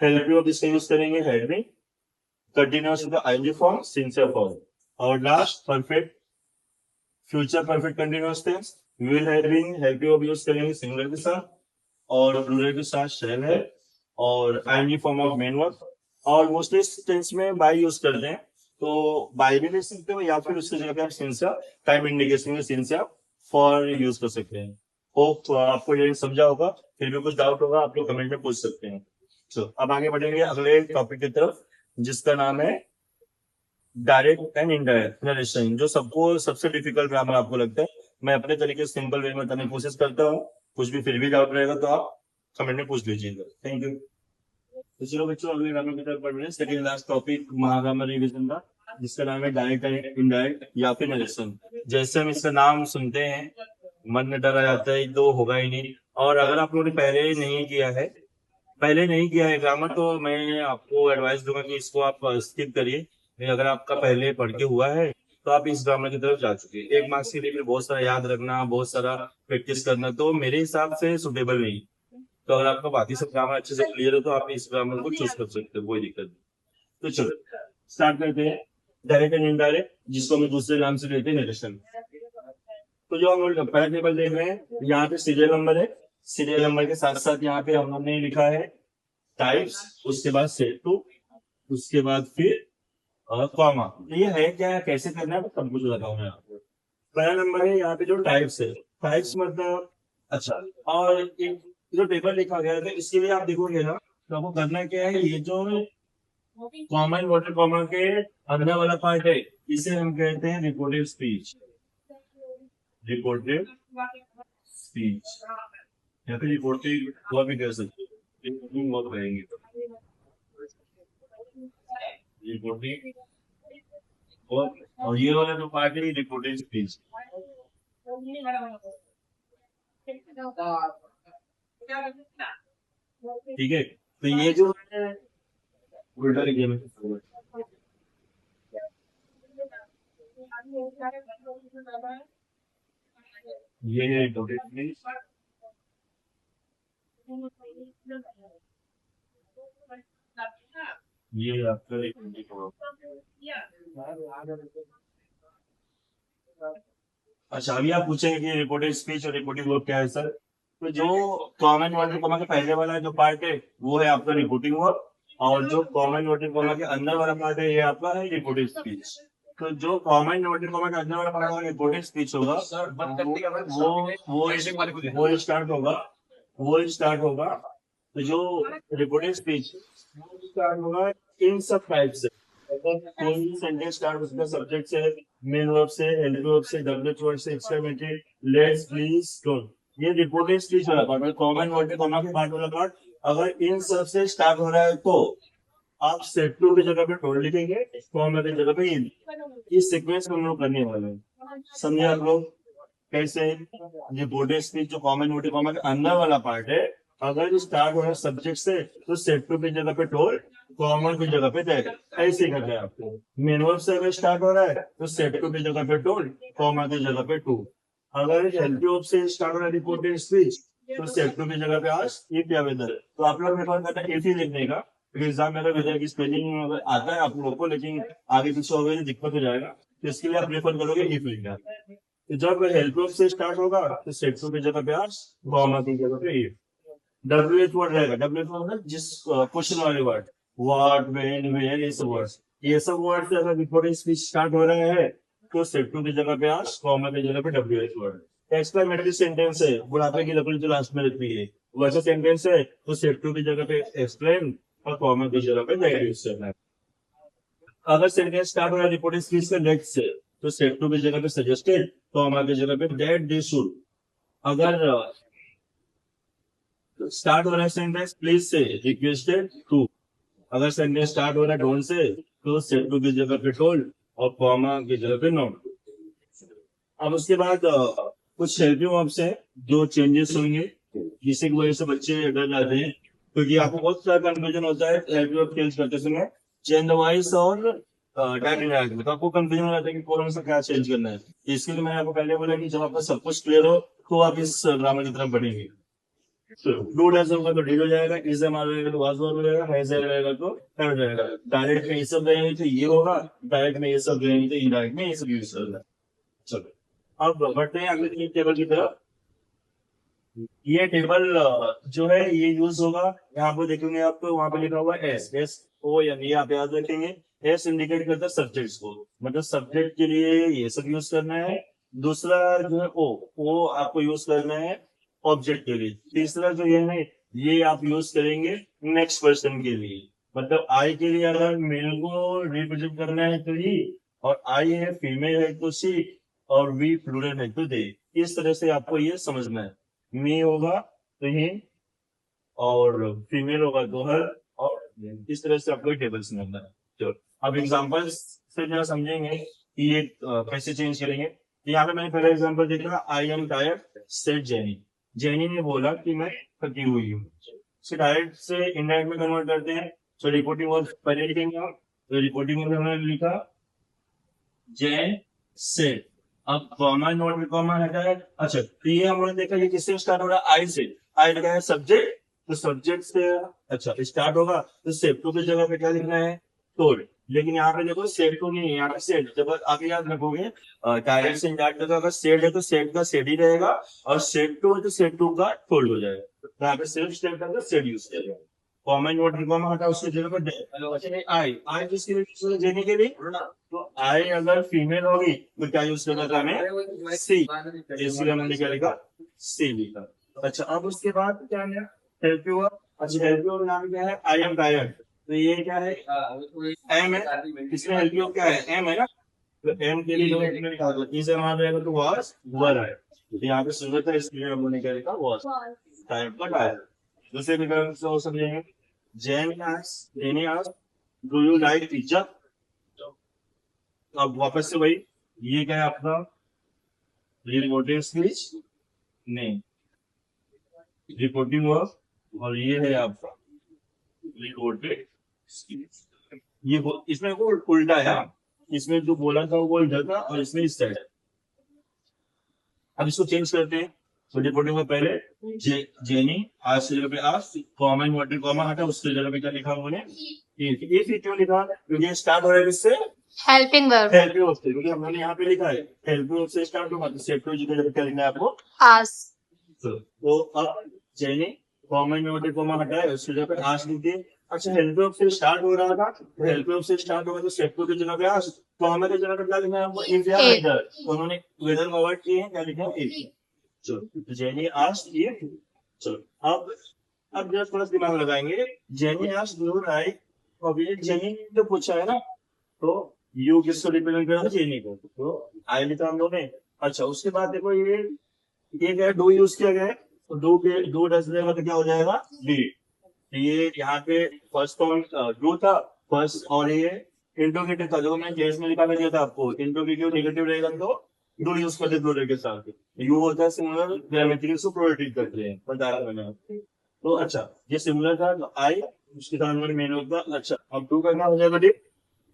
हेल्प ऑफ इसका यूज करेंगे हेड में, कंटीन्यूअस का आईएनजी फॉर्म, सिंसियर फॉर्म। और last perfect future perfect continuous tense will have been, help of use करेंगे सिंगुलर के साथ और प्लूरल के साथ शैल है और ING form of main verb. और मोस्टली टेंस में बाय यूज करते हैं, तो बाय भी ले सकते हो या फिर उसकी जगह पे आप सिंसियर टाइम इंडिकेशन में सिंसियर फॉर यूज कर सकते हैं। होप तो आपको ये समझा होगा, फिर भी कुछ डाउट होगा आप लोग कमेंट में पूछ सकते हैं। तो अब आगे बढ़ेंगे अगले टॉपिक की तरफ जिसका नाम है डायरेक्ट एंड इनडायरेक्ट नरेशन, जो सबको सबसे डिफिकल्ट ग्रामर आपको लगता है। मैं अपने तरीके से सिंपल वे में बताने की कोशिश करता हूँ, कुछ भी फिर भी डाउट रहेगा तो आप कमेंट में पूछ लीजिएगा। Thank you. तो चलो बच्चों अगले ग्रामर की तरफ बढ़ रहे हैं, सेकंड लास्ट टॉपिक महाग्रामर रिवीजन का, जिसका नाम है डायरेक्ट एंड इनडायरेक्ट या फिर नरेशन। जैसे हम इसका नाम सुनते हैं मन में डर आ जाता है तो होगा ही नहीं। और अगर आप लोगों ने पहले नहीं किया है ग्रामर तो मैं आपको एडवाइस दूंगा कि इसको आप स्किप करिए। नहीं, अगर आपका पहले पढ़ के हुआ है तो आप इस ग्रामर की तरफ जा चुके हैं। एक मार्क्स के लिए फिर बहुत सारा याद रखना, बहुत सारा प्रैक्टिस करना तो मेरे हिसाब से सुटेबल नहीं। तो अगर आपका बाकी सब ग्रामर अच्छे से क्लियर है तो आप इस ग्रामर को चूज कर सकते हो, कोई दिक्कत नहीं। तो चलो स्टार्ट करते हैं डायरेक्ट एंड इनडायरेक्ट, जिसको हम दूसरे नाम से लेते हैं नरेशन। तो जो हम लोग पहला टेबल देख रहे हैं यहाँ पे सीरियल नंबर है, सीरियल नंबर के साथ साथ यहाँ पे हम लोग ने लिखा है टाइप्स, उसके बाद सेट टू, उसके बाद फिर कॉमा। ये है क्या, कैसे करना है सब कुछ बताऊँ मैं आपको। पहला नंबर है यहाँ पे जो टाइप्स है, टाइप्स मतलब अच्छा, और एक जो टेबल लिखा गया था इसके लिए आप देखोगे ना तो आपको करना क्या है, ये जो कॉमन वाटर कॉमा के अंदर वाला पार्ट है इसे हम कहते हैं रिपोर्टेड स्पीच, रिपोर्टेड स्पीच या फिर रिपोर्टेड हुआ भी कह सकते हैं, वर्ब कहेंगे तो रिपोर्टिंग। और ये वाला जो पार्ट है रिपोर्टेड स्पीच। ठीक है, तो ये जो है उल्टा लिखिए में, ये है रिपोर्टेड स्पीच, ये आपका रिपोर्टिंग वर्ब। अच्छा अभी आप पूछेंगे कि रिपोर्टेड स्पीच और रिपोर्टिंग वर्ब क्या है सर। तो जो कॉमन वर्ड कॉमा के पहले वाला जो पार्ट है वो है आपका रिपोर्टिंग वर्ब, और जो कॉमन वर्ड कॉमा के अंदर वाला पार्ट है ये आपका है रिपोर्टेड स्पीच। तो जो कॉमन वर्ड कॉमा के अंदर वाला पार्ट होगा रिपोर्टेड स्पीच होगा, वो स्टार्ट होगा। तो जो रिपोर्टेड स्पीच स्टार्ट होगा इन सब टाइप से अगर कोई भी सेंटेंस स्टार्ट उसका सब्जेक्ट से, मेन वर्ब से, हेल्प वर्ब से, डब्ल्यूएच वर्ड से, एक्सक्लेमेटरी, लेट्स, प्लीज, डोंट, ये रिपोर्टेड स्पीच वाला पार्ट, कॉमन वर्ड कॉमा के पार्ट वाला पार्ट, अगर इन सब से स्टार्ट हो रहा है तो आप सेट टू की जगह पे टोल लिखेंगे, कॉमा की जगह पे इन। इस सीक्वेंस में हम लोग करने वाले हैं, समझे आप लोग कैसे? रिपोर्टेड स्पीच जो कॉमन वर्ड कॉमा के अंदर वाला पार्ट है, अगर स्टार्ट हो रहा है सब्जेक्ट से तो सेट टू की जगह पे टोल, कॉमन की जगह पे दैट, ऐसे ही करना है आपको। मेन वर्ब से अगर स्टार्ट हो रहा है तो सेट टू की जगह पे टोल, कॉमा की जगह पे टू। अगर हेल्प वर्ब से स्टार्ट हो रहा है रिपोर्टेड स्पीच तो सेट टू की जगह पे आज इफ या वेदर। तो आप लोग प्रेफर करते हैं इफ ही लिखने का, एग्जाम में अगर वेदर की स्पेलिंग अगर आता है आप लोगों को, लेकिन आगे पीछे हो गए दिक्कत हो जाएगा, तो इसके लिए आप प्रेफर करोगे इफ लिखना। तो जब हेल्प वर्ब से स्टार्ट होगा तो सेट टू की जगह पे आज, कॉमा की जगह पे इफ। डब्ल्यूएच वर्ड रहेगा, डब्ल्यूएच वर्ड जिस क्वेश्चन वाले वर्ड, व्हाट, व्हेन, वेयर, ये सब वर्ड, ये सब वर्ड से अगर रिपोर्टिंग स्पीच स्टार्ट हो रहा है तो सेट टू की जगह पे आज, कॉमा की जगह पे डब्ल्यूएच वर्ड। एक्सक्लेमेटरी सेंटेंस है, बुढ़ापे की लकड़ी जो लास्ट में लगती है, वैसा सेंटेंस है तो सेट टू की जगह पे एक्सप्लेन और कॉमा की जगह पे दैट यूज करना है। अगर सेंटेंस स्टार्ट हो रहा है रिपोर्टिंग स्पीच से लेट से तो सेट टू की जगह पे सजेस्टेड, कॉमा की जगह पे दैट दे शुड। अगर स्टार्ट हो रहा है सेंटेंस प्लीज से, रिक्वेस्टेड टू। अगर सेंटेंस स्टार्ट हो रहा है डोंट से तो सेट टू की जगह पे टोल्ड और कॉमा की जगह पे नॉट। अब उसके बाद कुछ हेल्पिंग वर्ब्स हैं जो चेंजेस होंगे, जिससे की वजह से बच्चे डर जाते हैं, क्योंकि आपको बहुत सारा कंफ्यूजन होता है हेल्पिंग वर्ब चेंज करते समय, चेंज वाइज और डायरेक्ट में। तो आपको कंफ्यूजन हो जाता है कि कौन सा क्या चेंज करना है। इसके लिए मैंने आपको पहले बोला कि जब आपका सब कुछ क्लियर हो तो आप इस ग्रामर की तरफ बढ़ेंगे। डू डज होगा तो डीड हो जाएगा, इज एम रहेगा तो वाज हो जाएगा, हैज रहेगा तो हैव हो जाएगा। डायरेक्ट में ये सब रहेंगे तो ये होगा, डायरेक्ट में ये सब रहेंगे तो इनडायरेक्ट में ये सब यूज करना। चलो अब बढ़ते हैं अगले टेबल की तरफ। ये टेबल जो है ये यूज होगा, यहाँ पे देखेंगे आप तो वहां पे लिखा हुआ है एस, एस ओ एन, ये आप याद रखेंगे। एस इंडिकेट करता है सब्जेक्ट्स को, मतलब सब्जेक्ट के लिए ये सब यूज करना है। दूसरा जो है ओ आपको यूज करना है ऑब्जेक्ट के लिए। तीसरा जो ये है ये आप यूज करेंगे नेक्स्ट पर्सन के लिए, मतलब आई के लिए अगर मेल को रिप्रेजेंट करना है तो ही, और आई है फीमेल है तो सी, और वी प्लूरल है तो दे। इस तरह से आपको ये समझना है। मी होगा तो ही, और फीमेल होगा तो हर, और इस तरह से आपको टेबल समझना है। चलो अब एग्जांपल्स से जरा समझेंगे कि ये कैसे चेंज करेंगे। यहाँ पे मैंने पहला एग्जांपल देखा, I am tired said jenny. Jenny ने बोला कि मैं थकी हुई हूँ। डायरेक्ट से इनडायरेक्ट में कन्वर्ट करते हैं। तो रिपोर्टिंग वर्ब पहले लिखेंगे आप, तो रिपोर्टिंग वर्ब हमने लिखा जेन सेड। अब कॉमा नोट में कॉमा हटा है। अच्छा तो ये हमने देखा ये किससे स्टार्ट हो रहा है, आई से। आई लगा है सब्जेक्ट, तो सब्जेक्ट से अच्छा स्टार्ट होगा तो सेट टू की जगह पे क्या लिखना है, टोल्ड। लेकिन यहाँ पे देखो सेट टू नहीं है, यहाँ पे सेट। जब आप याद रखोगे डायरेक्ट से इंडायरेक्ट का अगर सेट है तो सेट का सेट ही रहेगा, और सेट टू है तो सेट टू का टोल्ड हो जाएगा। तो यहाँ पे सिर्फ सेट का सेट यूज किया जाएगा। कॉमन वर्ड कॉमा हटा उसकी जगह पर आई, आई किसके लिए, जेनी के लिए। तो आई अगर फीमेल होगी तो क्या यूज करना था हमें, सी, इसलिए हमने क्या लिखा, सी लिखा। अच्छा अब उसके बाद क्या है, हेल्प यू। अच्छा हेल्प यू नाम क्या है, आई एम टायर्ड। तो ये क्या है, एम है, इसमें हेल्प यू क्या है, एम है ना। तो एम के लिए हमने लिखा था इसे हमारा रहेगा तो वाज वर है। तो यहाँ पे जरूरत है इसलिए हमने क्या लिखा, वाज टाइप का टायर। दूसरे विकल्प से और समझेंगे। Jane asked do you like pizza. अब वापस से वही, ये क्या है आपका रिपोर्टिंग स्पीच, नहीं रिपोर्टिंग वर्ब, और ये है आपका रिपोर्टेड स्पीच। ये इसमें वो उल्टा है, इसमें जो बोला था वो इधर था और इसमें इस साइड। अब इसको चेंज करते हैं। तो रिपोर्टिंग में पहले जेनी, आज से जगह पे आज, कॉमन वर्ड कॉमा हटा उसके जगह पे क्या लिखा उन्होंने, ये क्यों लिखा, क्योंकि स्टार्ट हो रहा है इससे
हेल्पिंग वर्ब,
हेल्पिंग वर्ब से, क्योंकि हमने यहाँ पे लिखा है हेल्पिंग वर्ब से स्टार्ट होगा तो सेट टू की जगह पे क्या लिखना है आपको,
आस्क।
तो अब जेनी कॉमन वर्ड कॉमा हटा है उसकी जगह पे आज लिखिए। अच्छा हेल्पिंग वर्ब से स्टार्ट हो रहा था, तो हेल्पिंग वर्ब से स्टार्ट होगा तो सेट टू की जगह पे आज, कॉमा की जगह पे क्या लिखना है आपको, इफ या वेदर। उन्होंने वेदर में अवॉइड किए हैं, क्या लिखा है, इफ। चलो जेनी आस्क्ड इफ। चलो अब जस्ट थोड़ा दिमाग लगाएंगे। Jenny asked do you like तो अब ये जेनी तो पूछा है ना, तो यू किसको रिप्रेजेंट कर रहा है? जेनी को। तो आई लिखा हम लोगों ने। अच्छा, उसके बाद देखो ये क्या डू यूज किया गया है, तो डू के डू डज देगा तो क्या हो जाएगा? डी। ये यहाँ पे फर्स्ट फॉर्म डू था फर्स्ट, और ये इंट्रोगेटिव था जो मैंने केस में लिखा कर दिया था आपको। इंट्रोगेटिव नेगेटिव रहेगा तो डू यूज करते प्लूरल के साथ। यू होता है सिंगुलर, ग्रामेटिकल को प्रोटेक्ट करते हैं, बताया मैंने आपको। तो अच्छा, ये सिंगुलर था तो आई, उसके साथ मैंने मेन होता। अच्छा, अब डू करना हो जाएगा डी।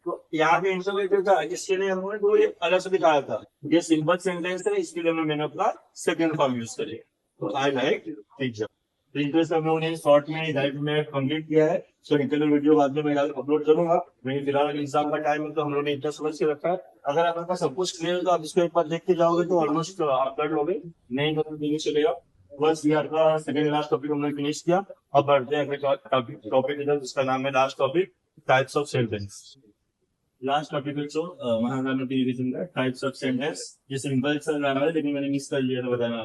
तो यहाँ पे इंट्रोगेटिव था, इसके लिए हमने दो अलग से दिखाया था। ये सिंपल सेंटेंस है, इसके लिए मैंने अपना सेकंड फॉर्म यूज करे। तो आई लाइक टीचर। तो इंटरेस्ट हम लोगों ने शॉर्ट में डायरेक्ट में कंप्लीट किया है। सो इंटरनल वीडियो बाद में मैं अपलोड करूंगा। वही फिलहाल एग्जाम का टाइम है तो हम लोगों ने इतना समझ के रखा है। अगर आपके पास सब कुछ क्लियर है तो आप इसको एक बार देख के जाओगे तो ऑलमोस्ट आप कर लोगे, नहीं तो नहीं चलेगा। बस ये आपका सेकंड लास्ट टॉपिक हमने फिनिश किया। अब बढ़ते हैं अगले टॉपिक इधर, जिसका नाम है last topic, types of sentence. Last topic types of sentence. ये सिंपल सा ग्रामर है लेकिन मैंने मिस कर लिया था बताना।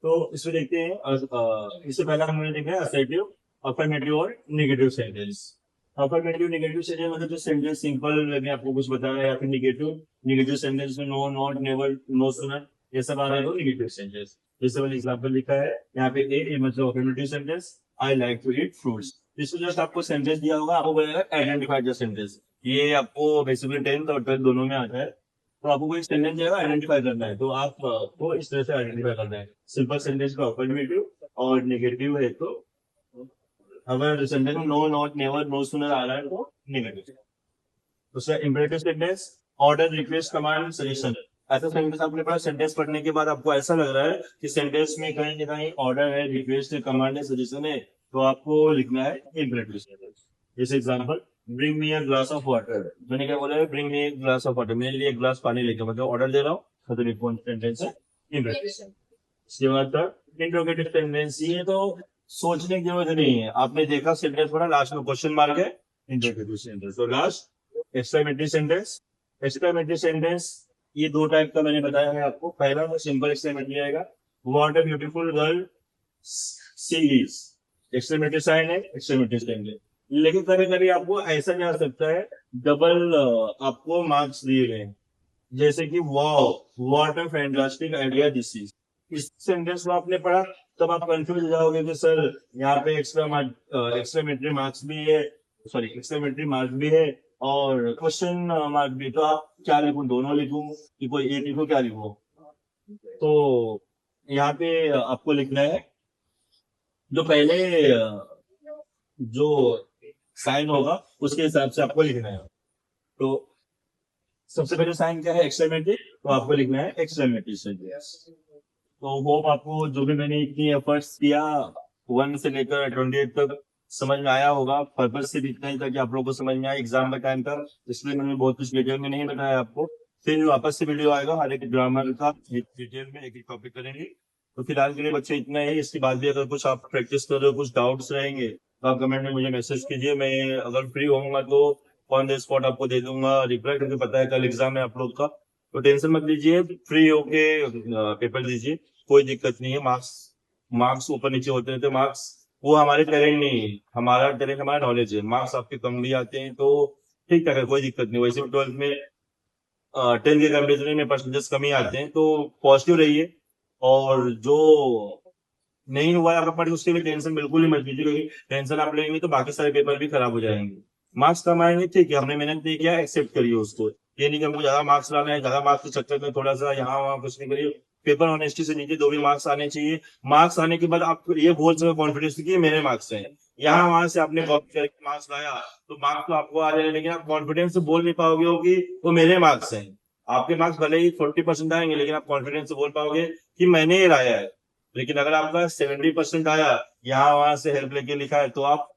तो इसमें देखते हैं, इससे पहले हमने देखा है असर्टिव, अफर्मेटिव और negative sentence. Affirmative negative sentence मतलब जो सेंटेंस सिंपल मैंने आपको कुछ बताया, या फिर नेगेटिव सेंटेंस में no, not, never, no sooner, ये सब आ रहा है नेगेटिव सेंटेंस। जैसे मैंने एग्जांपल लिखा है यहाँ पे, ए मतलब affirmative sentence, I like to eat fruits. इसमें जस्ट आपको सेंटेंस दिया होगा, आपको बोलेगा आइडेंटिफाई द सेंटेंस। ये आपको बेसिकली 10th और 12th दोनों में आता है। तो आपको कोई सेंटेंस जाएगा आइडेंटिफाई करना है, तो आपको इस तरह से आइडेंटिफाई करना है। सिंपल सेंटेंस का अफर्मेटिव और नेगेटिव है तो, अगर सेंटेंस में no, not, never, no sooner आ रहा है तो नेगेटिव। दूसरा imperative sentence, order, request, command, suggestion. ऐसा सेंटेंस आपने पढ़ा, सेंटेंस पढ़ने के बाद आपको ऐसा लग रहा है कि सेंटेंस में कहीं ना कहीं ऑर्डर है, रिक्वेस्ट है, कमांड है, सजेशन है, तो आपको लिखना है इंपेरेटिव सेंटेंस। जैसे example, bring me a glass of water. मैंने क्या बोला है? Bring me a glass of water, मेरे लिए एक ग्लास पानी लेकर, मतलब ऑर्डर दे रहा हूँ, तो रिस्पॉन्स सेंटेंस है इंपेरेटिव। इसके बाद इंट्रोगेटिव सेंटेंस, ये तो सोचने की जरूरत नहीं है, आपने देखा सेंटेंस पढ़ा, लास्ट में क्वेश्चन मार्क है, इंट्रोगेटिव सेंटेंस। तो last exclamatory sentence. Exclamatory sentence ये दो टाइप का मैंने बताया है आपको। पहला वो सिंपल एक्सक्लेमेटरी आएगा, what a beautiful girl she is. Exclamatory sign है, एक्सक्लेमेटरी सेंटेंस। लेकिन कभी कभी आपको ऐसा नहीं आ सकता है, डबल आपको मार्क्स दिए गए, जैसे कि wow, what a fantastic idea this is. इस सेंटेंस को आपने पढ़ा तब आप कंफ्यूज हो जाओगे कि सर यहाँ पे एक्सक्लेमेटरी मार्क्स भी है, सॉरी एक्सक्लेमेटरी मार्क भी है और क्वेश्चन मार्क भी, तो आप क्या लिखूं? दोनों लिखूं कि कोई एक लिखो, क्या लिखो? तो यहाँ पे आपको लिखना है जो पहले जो साइन होगा उसके हिसाब से आपको लिखना है। तो सबसे पहले साइन क्या है? एक्सक्लेमेटरी, तो आपको लिखना है एक्सक्लेमेटरी सेंटेंस। तो होप आपको जो भी मैंने इतनी एफर्ट्स किया 1 से लेकर 28 तक समझ में आया होगा। पर्पज से भी इतना ही था कि आप लोगों को समझ में आए एग्जाम का टाइम था, इसलिए मैंने बहुत कुछ डिटेल में नहीं बताया आपको। फिर वापस से वीडियो आएगा, हर एक ग्रामर का डिटेल में एक एक टॉपिक करेंगे। तो फिलहाल के लिए बच्चे इतना ही। इसके बाद भी अगर कुछ आप प्रैक्टिस कर रहे हो, कुछ डाउट्स रहेंगे तो आप कमेंट में मुझे मैसेज कीजिए। मैं अगर फ्री होऊंगा तो ऑन द स्पॉट आपको दे दूंगा रिप्लाई, क्योंकि पता है कल एग्जाम है आप लोग का। तो टेंशन मत लीजिए, फ्री होके पेपर दीजिए, कोई दिक्कत नहीं है। मार्क्स ऊपर नीचे होते रहते, मार्क्स वो हमारे टैलेंट नहीं है, हमारा टैलेंट हमारा नॉलेज है। मार्क्स आपके कम भी आते हैं तो ठीक ठाक है, कोई दिक्कत नहीं। वैसे 12th में 10 के कंपेरिजन में परसेंटेज कमी आते हैं, तो पॉजिटिव रहिए। और जो नहीं हुआ है आपका पढ़, उसके लिए टेंशन बिल्कुल ही मत लीजिए, क्योंकि टेंशन आप लेंगे तो बाकी सारे पेपर भी खराब हो जाएंगे। मार्क्स कम आएंगे, ठीक है, हमने मेहनत नहीं किया, एक्सेप्ट करिए उसको। ये नहीं कि हमको ज्यादा मार्क्स लाना है, ज्यादा मार्क्स के चक्कर में थोड़ा सा यहाँ वहाँ कुछ नहीं करिए। पेपर ऑनेस्टी से नीचे 2 भी मार्क्स आने चाहिए। मार्क्स आने के बाद आप ये बोल सके कॉन्फिडेंस की मेरे मार्क्स हैं, यहाँ वहां से आपने कॉपी करके मार्क्स लाया तो मार्क्स तो आपको आ जाए, लेकिन आप कॉन्फिडेंस से बोल नहीं पाओगे हो कि वो मेरे मार्क्स हैं। आपके मार्क्स भले ही 40% आएंगे, लेकिन आप कॉन्फिडेंस से बोल पाओगे कि मैंने ये लाया है। लेकिन अगर आपका 70% आया, यहाँ वहां से हेल्प लेके लिखा है, तो आप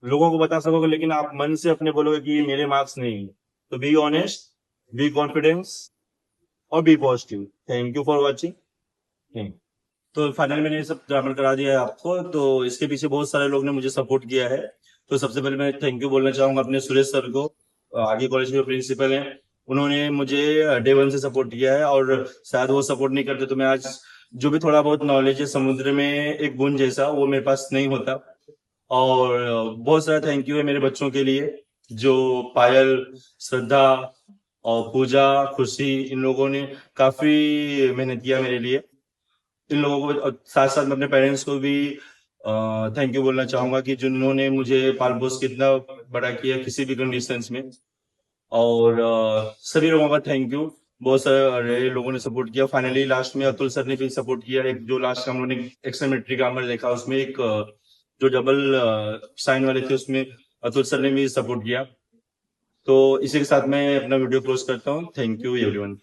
लोगों को बता सकोगे, लेकिन आप मन से अपने बोलोगे कि ये मेरे मार्क्स नहीं। तो बी ऑनेस्ट, बी कॉन्फिडेंस और be positive. Thank you for watching. तो फाइनल मैंने ये सब ग्रामर करा दिया है आपको। तो इसके पीछे बहुत सारे लोग ने मुझे सपोर्ट किया है। तो सबसे पहले मैं थैंक यू बोलना चाहूंगा अपने सुरेश सर को, आगे कॉलेज के प्रिंसिपल हैं। उन्होंने मुझे डे 1 से सपोर्ट किया है, और शायद वो सपोर्ट नहीं करते तो मैं आज जो भी थोड़ा बहुत नॉलेज है समुद्र में एक बूंद जैसा, वो मेरे पास नहीं होता। और बहुत सारा थैंक यू है मेरे बच्चों के लिए, जो पायल, श्रद्धा और पूजा, खुशी, इन लोगों ने काफी मेहनत किया मेरे लिए। इन लोगों को साथ साथ मैं अपने पेरेंट्स को भी थैंक यू बोलना चाहूंगा कि जिन्होंने मुझे पाल पोस के इतना बड़ा किया किसी भी कंडीशंस में। और सभी लोगों का थैंक यू, बहुत सारे लोगों ने सपोर्ट किया। फाइनली लास्ट में अतुल सर ने भी सपोर्ट किया। एक जो लास्ट हम लोगों ने एक्सपेरिमेंट्री ग्रामर देखा उसमें एक जो डबल साइन वाले थे उसमें अतुल सर ने भी सपोर्ट किया। तो इसी के साथ मैं अपना वीडियो क्लोज करता हूँ। Thank you everyone.